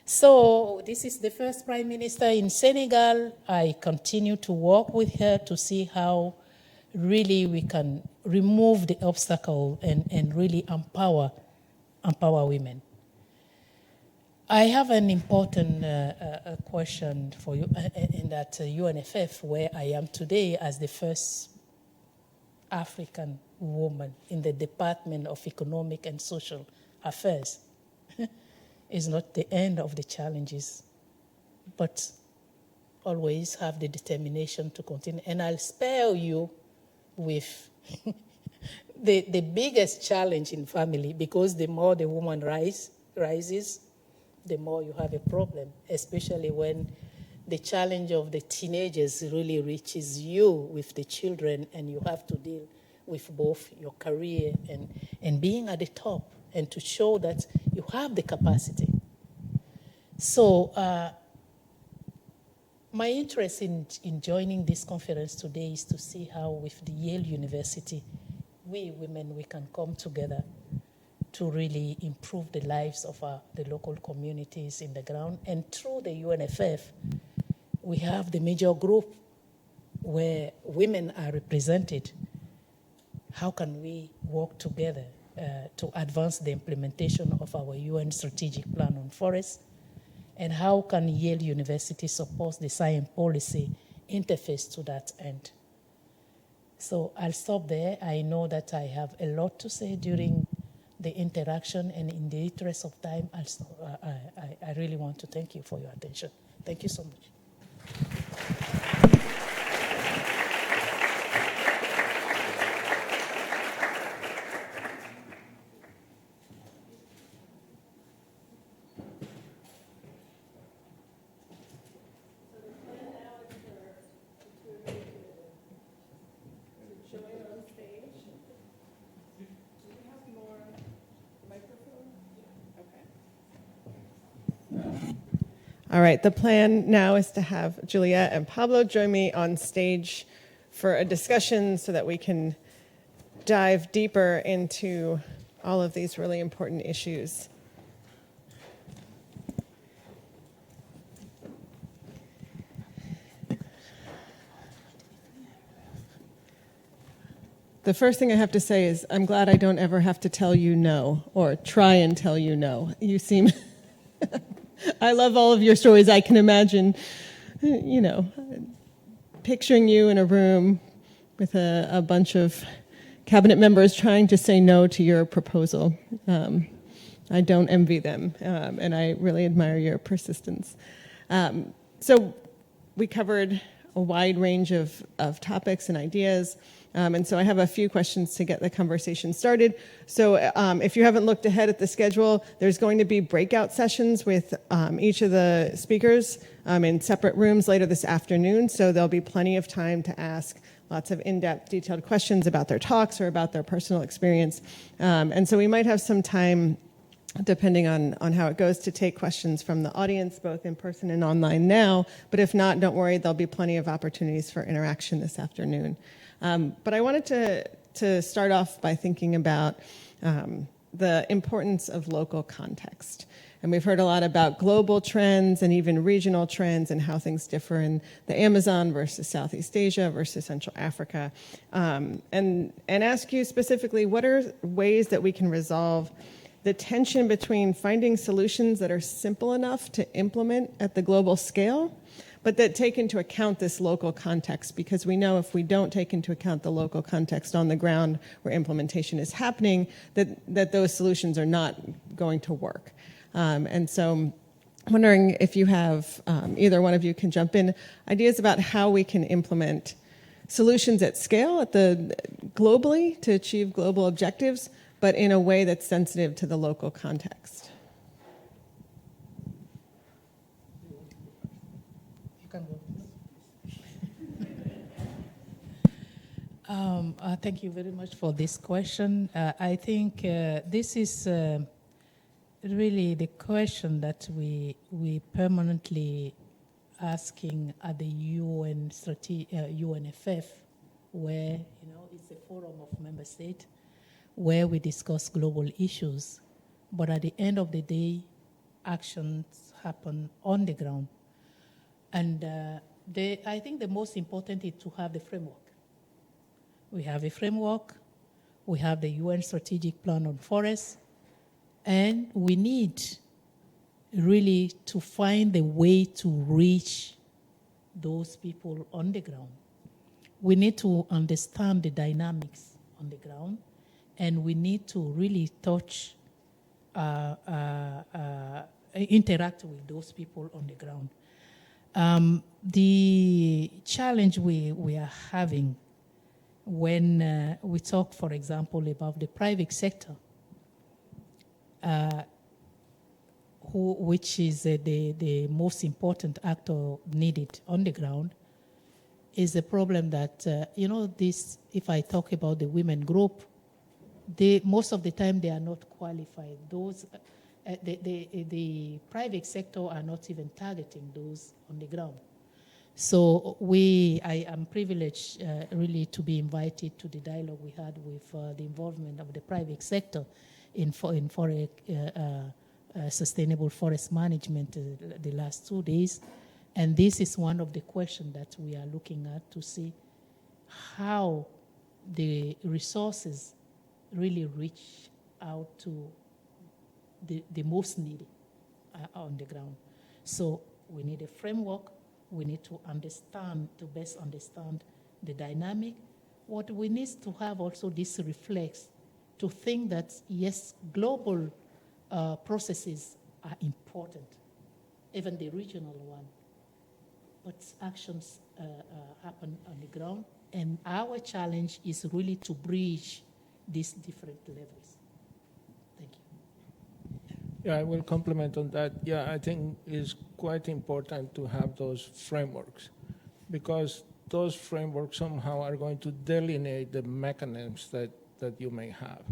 So this is the first prime minister in Senegal. I continue to work with her to see how really we can remove the obstacle and really empower women. I have an important question for you in that UNFF, where I am today as the first African woman in the Department of Economic and Social Affairs. Is not the end of the challenges, but always have the determination to continue. And I'll spare you with the biggest challenge in family, because the more the woman rises, the more you have a problem, especially when the challenge of the teenagers really reaches you with the children, and you have to deal with both your career and being at the top, and to show that you have the capacity. So my interest in joining this conference today is to see how with the Yale University, we women, we can come together to really improve the lives of the local communities in the ground. And through the UNFF, we have the major group where women are represented. How can we work together to advance the implementation of our UN strategic plan on forests? And how can Yale University support the science policy interface to that end? So I'll stop there. I know that I have a lot to say during the interaction, and in the interest of time, I really want to thank you for your attention. Thank you so much. All right, the plan now is to have Juliette and Pablo join me on stage for a discussion so that we can dive deeper into all of these really important issues. The first thing I have to say is I'm glad I don't ever have to tell you no or try and tell you no. You seem, I love all of your stories. I can imagine, picturing you in a room with a bunch of cabinet members trying to say no to your proposal. I don't envy them, and I really admire your persistence. So we covered a wide range of topics and ideas. And so I have a few questions to get the conversation started. So if you haven't looked ahead at the schedule, there's going to be breakout sessions with each of the speakers in separate rooms later this afternoon. So there'll be plenty of time to ask lots of in-depth, detailed questions about their talks or about their personal experience. And so we might have some time, depending on how it goes, to take questions from the audience, both in person and online now. But if not, don't worry, there'll be plenty of opportunities for interaction this afternoon. But I wanted to start off by thinking about the importance of local context. And we've heard a lot about global trends and even regional trends and how things differ in the Amazon versus Southeast Asia versus Central Africa. And ask you specifically, what are ways that we can resolve the tension between finding solutions that are simple enough to implement at the global scale, but that take into account this local context, because we know if we don't take into account the local context on the ground where implementation is happening, that those solutions are not going to work. And so I'm wondering if you have, either one of you can jump in, ideas about how we can implement solutions at scale globally to achieve global objectives, but in a way that's sensitive to the local context. You can go. Thank you very much for this question. I think this is really the question that we permanently asking at the UNFF, where it's a forum of member states, where we discuss global issues, but at the end of the day, actions happen on the ground. And I think the most important is to have the framework. We have a framework, we have the UN Strategic Plan on Forests, and we need really to find a way to reach those people on the ground. We need to understand the dynamics on the ground, and we need to really touch, interact with those people on the ground. The challenge we are having when we talk, for example, about the private sector, which is the most important actor needed on the ground, is the problem that, if I talk about the women group, most of the time they are not qualified. Those, the private sector are not even targeting those on the ground. So I am privileged really to be invited to the dialogue we had with the involvement of the private sector in sustainable forest management the last 2 days. And this is one of the questions that we are looking at to see how the resources really reach out to the most needy on the ground. So we need a framework. We need to best understand the dynamic. What we need to have also this reflects to think that, yes, global processes are important, even the regional one, but actions happen on the ground, and our challenge is really to bridge these different levels. Thank you. Yeah, I will comment on that. Yeah, I think it's quite important to have those frameworks, because those frameworks somehow are going to delineate the mechanisms that you may have.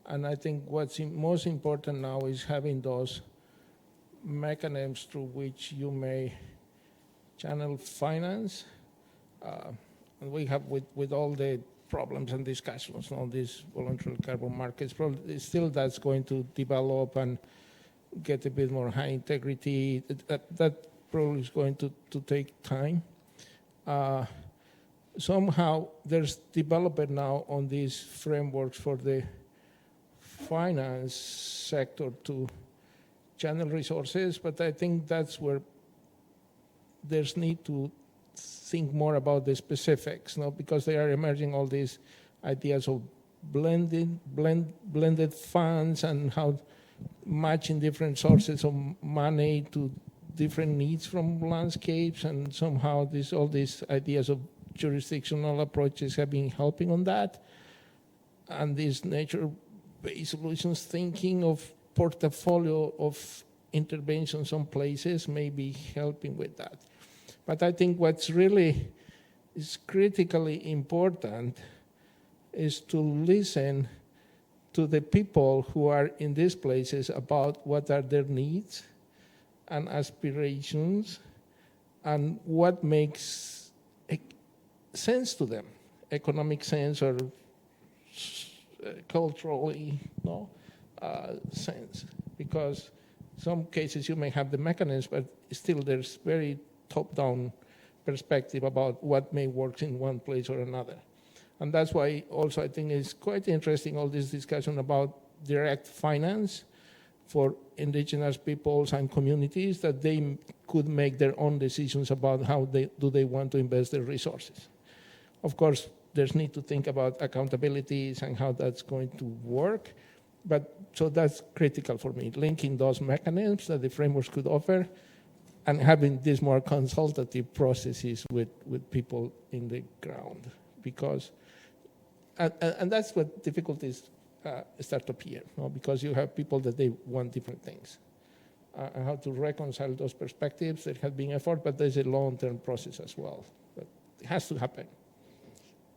And I think what's most important now is having those mechanisms through which you may channel finance. And we have, with all the problems and discussions on these voluntary carbon markets, probably still that's going to develop and get a bit more high integrity. That probably is going to take time. Somehow there's development now on these frameworks for the finance sector to channel resources, but I think that's where there's need to think more about the specifics, because they are emerging all these ideas of blended funds and how matching different sources of money to different needs from landscapes, and somehow all these ideas of jurisdictional approaches have been helping on that, and this nature-based solutions thinking of portfolio of interventions on places may be helping with that. But I think what's really is critically important is to listen to the people who are in these places about what are their needs and aspirations and what makes sense to them, economic sense or culturally sense. Because some cases you may have the mechanism, but still there's very top-down perspective about what may work in one place or another. And that's why also I think it's quite interesting, all this discussion about direct finance for indigenous peoples and communities, that they could make their own decisions about how they want to invest their resources. Of course, there's need to think about accountabilities and how that's going to work. But so that's critical for me, linking those mechanisms that the frameworks could offer and having these more consultative processes with people in the ground. Because, and that's what difficulties start to appear, because you have people that they want different things. And how to reconcile those perspectives, there has been effort, but there's a long-term process as well. But it has to happen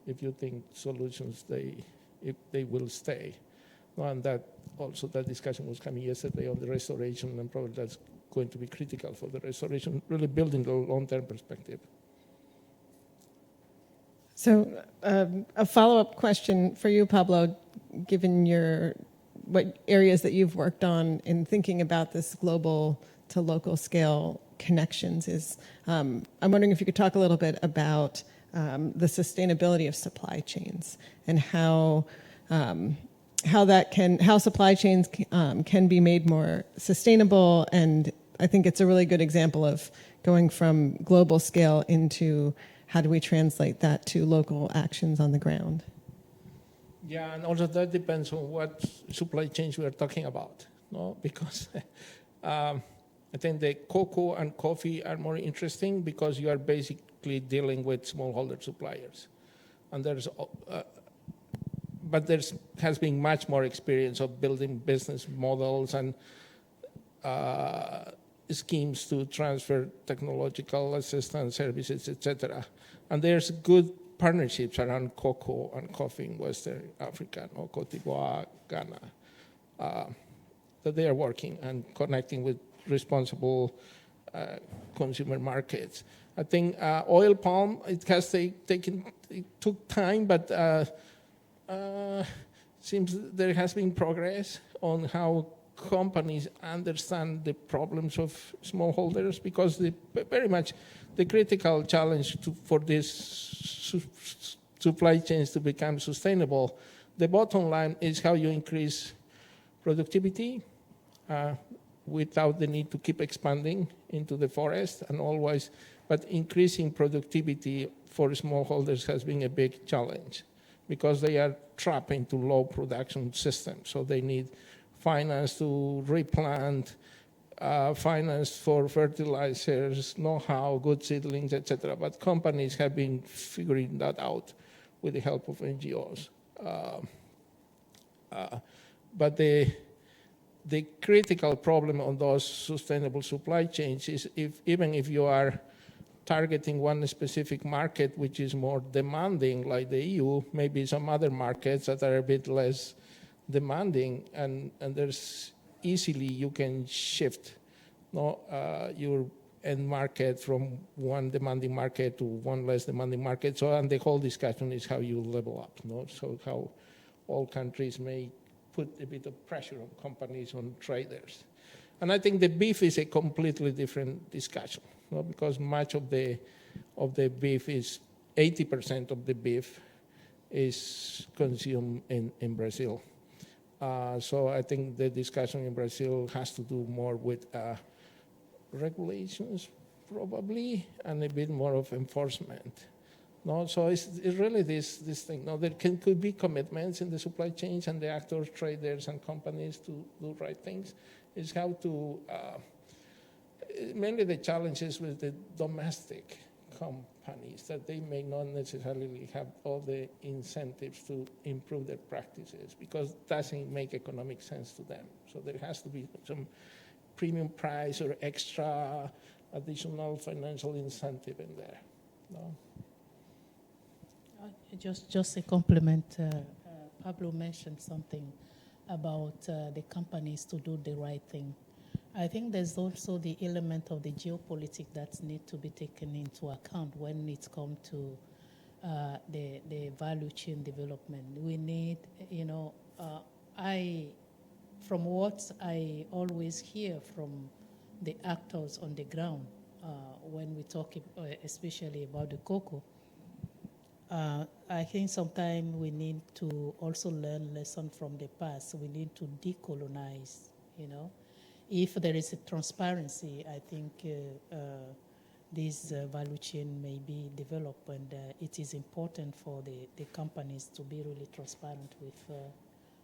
if you think solutions, if they will stay. And that also, that discussion was coming yesterday on the restoration, and probably that's going to be critical for the restoration, really building a long-term perspective. So a follow-up question for you, Pablo, given what areas that you've worked on in thinking about this global to local scale connections is, I'm wondering if you could talk a little bit about the sustainability of supply chains and how supply chains can be made more sustainable. And I think it's a really good example of going from global scale into how do we translate that to local actions on the ground. Yeah, and also that depends on what supply chains we are talking about, because I think the cocoa and coffee are more interesting because you are basically dealing with smallholder suppliers. And but has been much more experience of building business models and schemes to transfer technological assistance services, etc. And there's good partnerships around cocoa and coffee in Western Africa, Cote d'Ivoire, Ghana, that they are working and connecting with responsible consumer markets. I think oil palm, it took time, but seems there has been progress on how companies understand the problems of smallholders, because very much the critical challenge for these supply chains to become sustainable, the bottom line is how you increase productivity without the need to keep expanding into the forest and always, but increasing productivity for smallholders has been a big challenge because they are trapped into low production systems. So they need finance to replant, finance for fertilizers, know-how, good seedlings, etc. But companies have been figuring that out with the help of NGOs. But the critical problem on those sustainable supply chains is even if you are targeting one specific market which is more demanding, like the EU, maybe some other markets that are a bit less demanding, and there's easily you can shift your end market from one demanding market to one less demanding market. So, and the whole discussion is how you level up. So how all countries may put a bit of pressure on companies, on traders. And I think the beef is a completely different discussion, because much of the beef is 80% of the beef is consumed in Brazil. So I think the discussion in Brazil has to do more with regulations, probably, and a bit more of enforcement. So it's really this thing. There could be commitments in the supply chains and the actors, traders, and companies to do right things. It's how to, mainly the challenges with the domestic companies, that they may not necessarily have all the incentives to improve their practices because it doesn't make economic sense to them. So there has to be some premium price or extra additional financial incentive in there. Just a compliment. Pablo mentioned something about the companies to do the right thing. I think there's also the element of the geopolitics that need to be taken into account when it comes to the value chain development. We need, from what I always hear from the actors on the ground, when we talk especially about the cocoa, I think sometimes we need to also learn lessons from the past. We need to decolonize, If there is a transparency, I think this value chain may be developed, and it is important for the companies to be really transparent with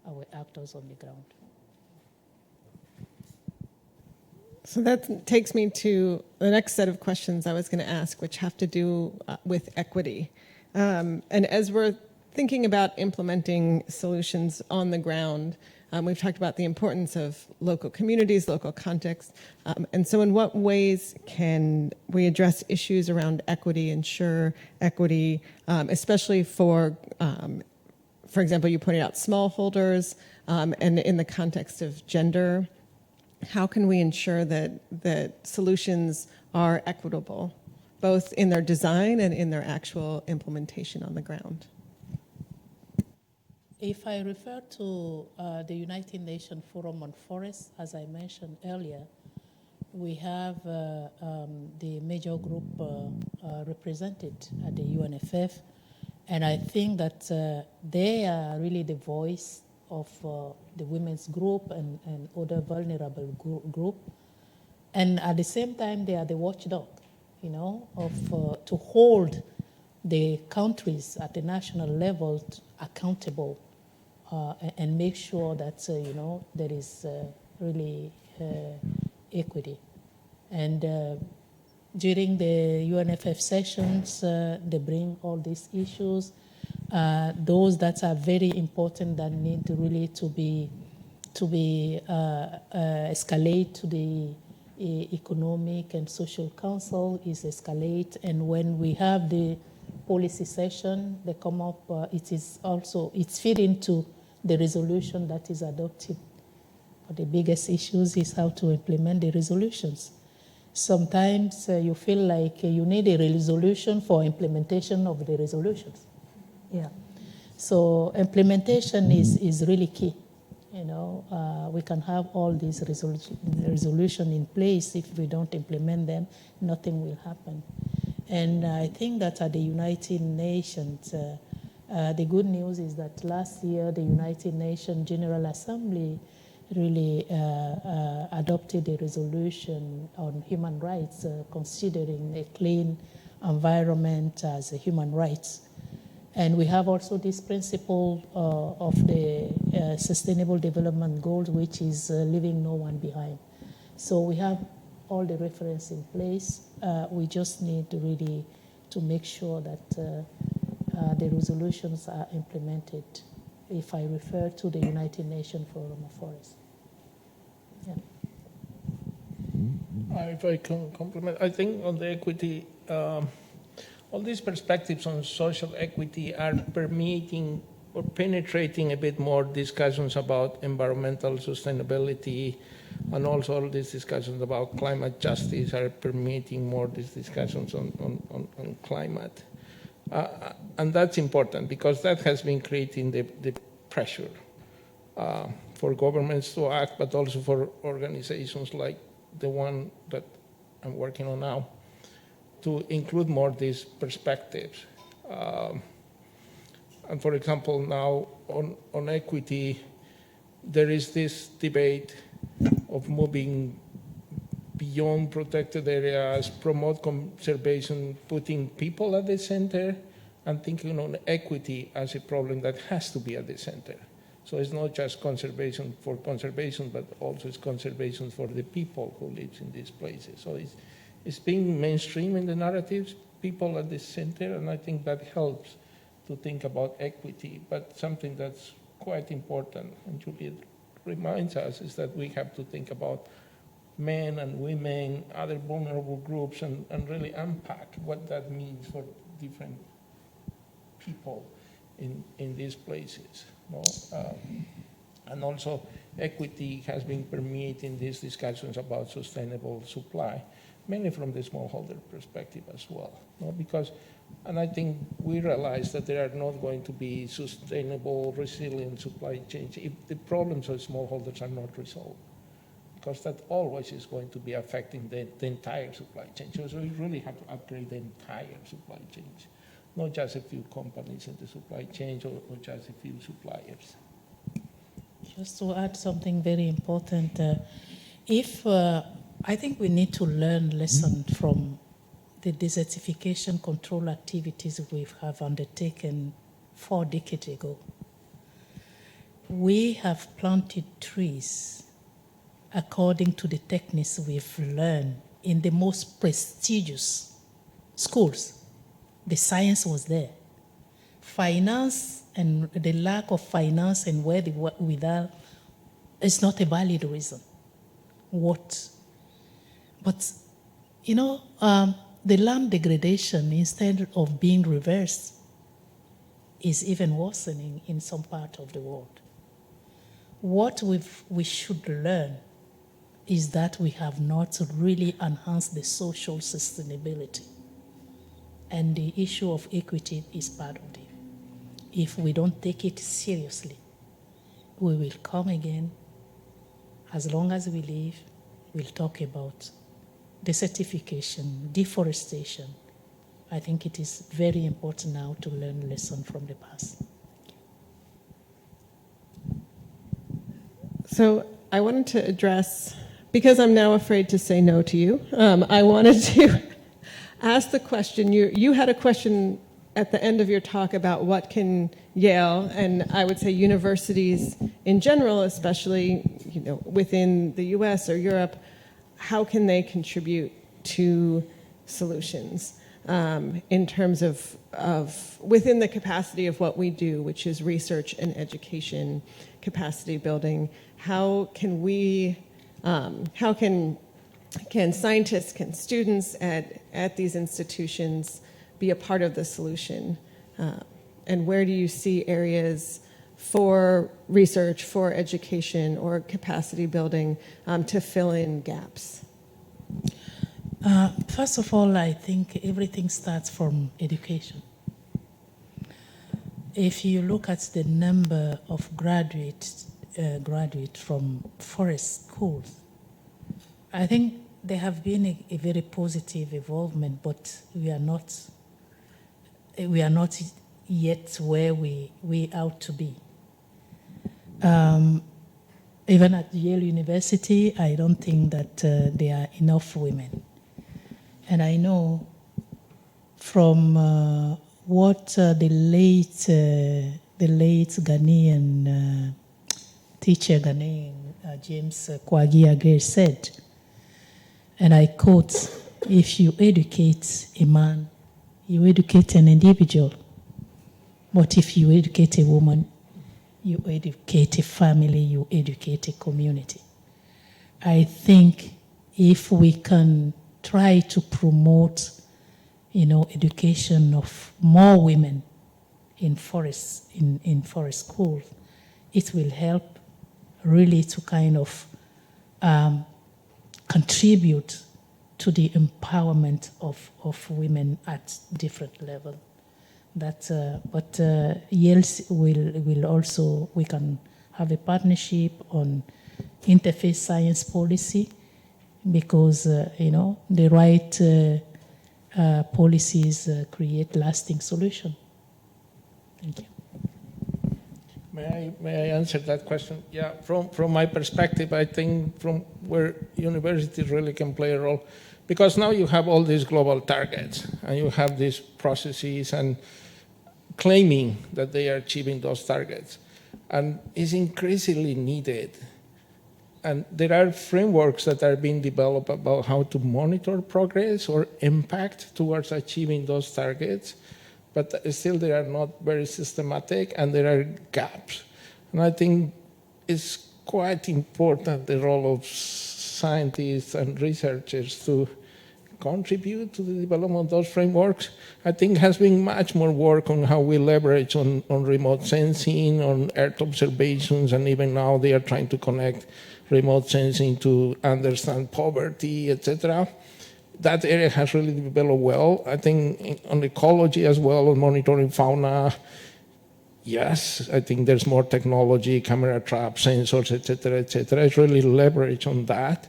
our actors on the ground. So that takes me to the next set of questions I was going to ask, which have to do with equity. And as we're thinking about implementing solutions on the ground, we've talked about the importance of local communities, local context. And so in what ways can we address issues around equity, ensure equity, especially for example, you pointed out smallholders, and in the context of gender, how can we ensure that solutions are equitable, both in their design and in their actual implementation on the ground? If I refer to the United Nations Forum on Forests, as I mentioned earlier, we have the major group represented at the UNFF, and I think that they are really the voice of the women's group and other vulnerable group. And at the same time, they are the watchdog, to hold the countries at the national level accountable and make sure that, there is really equity. And during the UNFF sessions, they bring all these issues. Those that are very important that need really to be escalate to the Economic and Social Council is escalate, and when we have the policy session, they come up. It's fit into the resolution that is adopted. But the biggest issues is how to implement the resolutions. Sometimes you feel like you need a resolution for implementation of the resolutions. Yeah, so implementation is really key. We can have all these resolution in place. If we don't implement them, nothing will happen. And I think that at the United Nations, the good news is that last year the United Nations General Assembly really adopted a resolution on human rights, considering a clean environment as a human rights. And we have also this principle of the Sustainable Development Goals, which is leaving no one behind. So we have all the reference in place. We just need to really to make sure that the resolutions are implemented. If I refer to the United Nations Forum of Forests. Yeah. If I can compliment, I think on the equity, all these perspectives on social equity are permeating or penetrating a bit more discussions about environmental sustainability, And also all these discussions about climate justice are permitting more these discussions on climate. And that's important because that has been creating the pressure for governments to act, but also for organizations like the one that I'm working on now to include more these perspectives. And for example, now on equity, there is this debate of moving beyond protected areas, promote conservation, putting people at the center, and thinking on equity as a problem that has to be at the center. So it's not just conservation for conservation, but also it's conservation for the people who live in these places. So it's being mainstream in the narratives, people at the center, and I think that helps to think about equity. But something that's quite important, and Juliette reminds us, is that we have to think about men and women, other vulnerable groups, and really unpack what that means for different people in these places. No? And also equity has been permeating these discussions about sustainable supply, mainly from the smallholder perspective as well. No? Because, and I think we realize that there are not going to be sustainable, resilient supply chains if the problems of smallholders are not resolved, because that always is going to be affecting the entire supply chain. So we really have to upgrade the entire supply chains, not just a few companies in the supply chain or just a few suppliers. Just to add something very important, I think we need to learn lessons from the desertification control activities we have undertaken 4 decades ago. We have planted trees according to the techniques we've learned in the most prestigious schools. The science was there. Finance and the lack of finance and where the work without is not a valid reason. But you know, the land degradation, instead of being reversed, is even worsening in some part of the world. What we should learn is that we have not really enhanced the social sustainability. And the issue of equity is part of it. If we don't take it seriously, we will come again. As long as we live, we'll talk about desertification, deforestation. I think it is very important now to learn lessons from the past. So I wanted to address, because I'm now afraid to say no to you, I wanted to ask the question. You had a question at the end of your talk about what can Yale, and I would say universities in general, especially within the US or Europe, how can they contribute to solutions in terms of within the capacity of what we do, which is research and education, capacity building. How can we, can scientists, can students at these institutions be a part of the solution? And where do you see areas for research, for education, or capacity building to fill in gaps? First of all, I think everything starts from education. If you look at the number of graduates from forest schools, I think there have been a very positive involvement, but we are not yet where we ought to be. Even at Yale University, I don't think that there are enough women. And I know from what the late Ghanaian teacher, James Kwagi said, and I quote, "If you educate a man, you educate an individual. But if you educate a woman, you educate a family, you educate a community." I think if we can try to promote, education of more women in forest schools, it will help really to kind of contribute to the empowerment of women at different levels. But Yale will also, we can have a partnership on interfaith science policy, because the right policies create lasting solutions. Thank you. May I answer that question? Yeah, from my perspective, I think from where universities really can play a role, because now you have all these global targets and you have these processes and claiming that they are achieving those targets, and it's increasingly needed. And there are frameworks that are being developed about how to monitor progress or impact towards achieving those targets, but still they are not very systematic and there are gaps. And I think it's quite important, the role of scientists and researchers to contribute to the development of those frameworks. I think has been much more work on how we leverage on remote sensing, on Earth observations, and even now they are trying to connect remote sensing to understand poverty, etc. That area has really developed well. I think on ecology as well, on monitoring fauna, yes, I think there's more technology, camera traps, sensors, etc., etc. It's really leverage on that.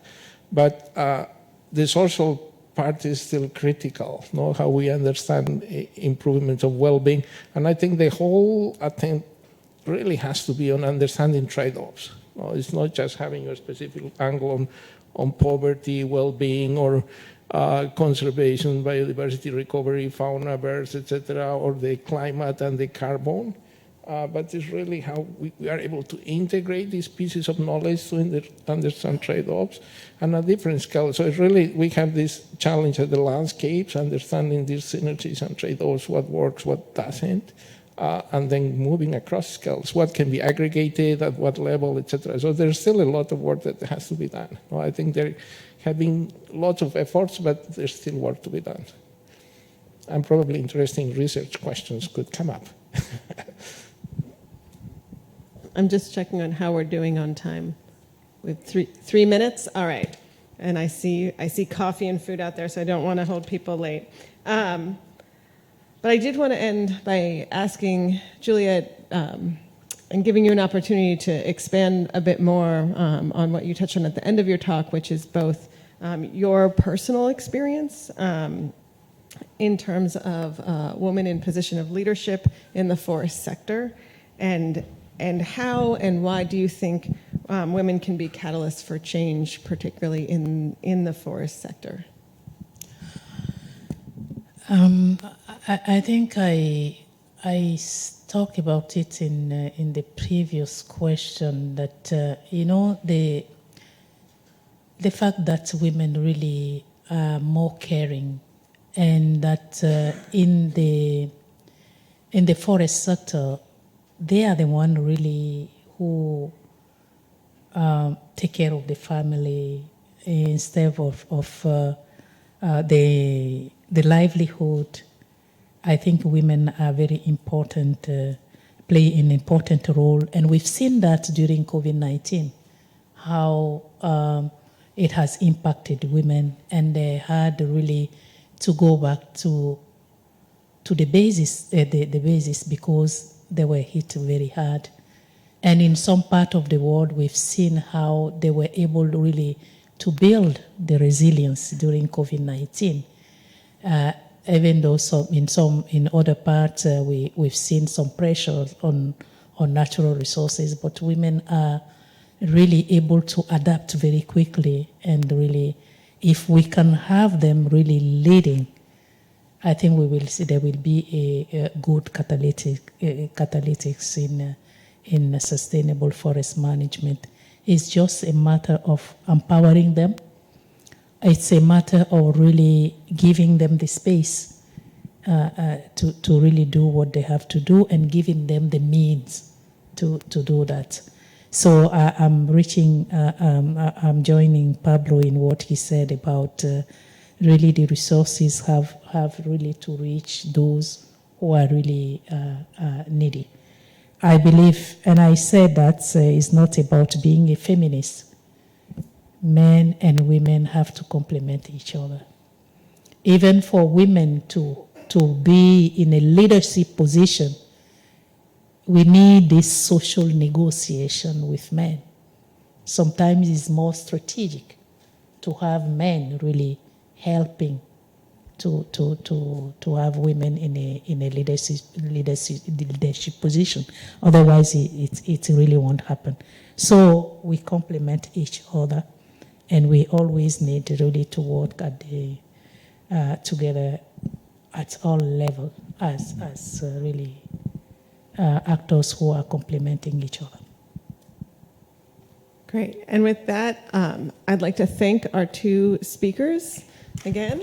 But the social part is still critical, how we understand improvements of well-being. And I think the whole attempt really has to be on understanding trade-offs. It's not just having a specific angle on poverty, well-being, or conservation, biodiversity recovery, fauna, birds, etc., or the climate and the carbon. But it's really how we are able to integrate these pieces of knowledge to understand trade-offs and at different scales. So it's really, we have this challenge at the landscapes, understanding these synergies and trade-offs, what works, what doesn't, and then moving across scales, what can be aggregated, at what level, etc. So there's still a lot of work that has to be done. I think there have been lots of efforts, but there's still work to be done. And probably interesting research questions could come up. I'm just checking on how we're doing on time. With 3 minutes? All right. And I see coffee and food out there, so I don't want to hold people late. But I did want to end by asking Juliette and giving you an opportunity to expand a bit more on what you touched on at the end of your talk, which is both your personal experience in terms of women in position of leadership in the forest sector, and how and why do you think women can be catalysts for change, particularly in the forest sector? I think I talked about it in the previous question that the fact that women really are more caring, and that in the forest sector they are the one really who take care of the family instead of the livelihood. I think women are very important, play an important role, and we've seen that during COVID-19, how it has impacted women, and they had really to go back to the basis because they were hit very hard. And in some part of the world, we've seen how they were able really to build the resilience during COVID-19. Even though in other parts we've seen some pressure on natural resources, but women are really able to adapt very quickly, and really, if we can have them really leading, I think we will see there will be a good catalytics in sustainable forest management. It's just a matter of empowering them. It's a matter of really giving them the space to really do what they have to do, and giving them the means to do that. So I'm joining Pablo in what he said about really the resources have really to reach those who are really needy. I believe, and I said that it's not about being a feminist. men and women have to complement each other. Even for women to be in a leadership position, we need this social negotiation with men. Sometimes it's more strategic to have men really helping to have women in a leadership position. Otherwise, it really won't happen. So we complement each other, and we always need really to work at together at all levels as really actors who are complementing each other. Great. And with that, I'd like to thank our two speakers again.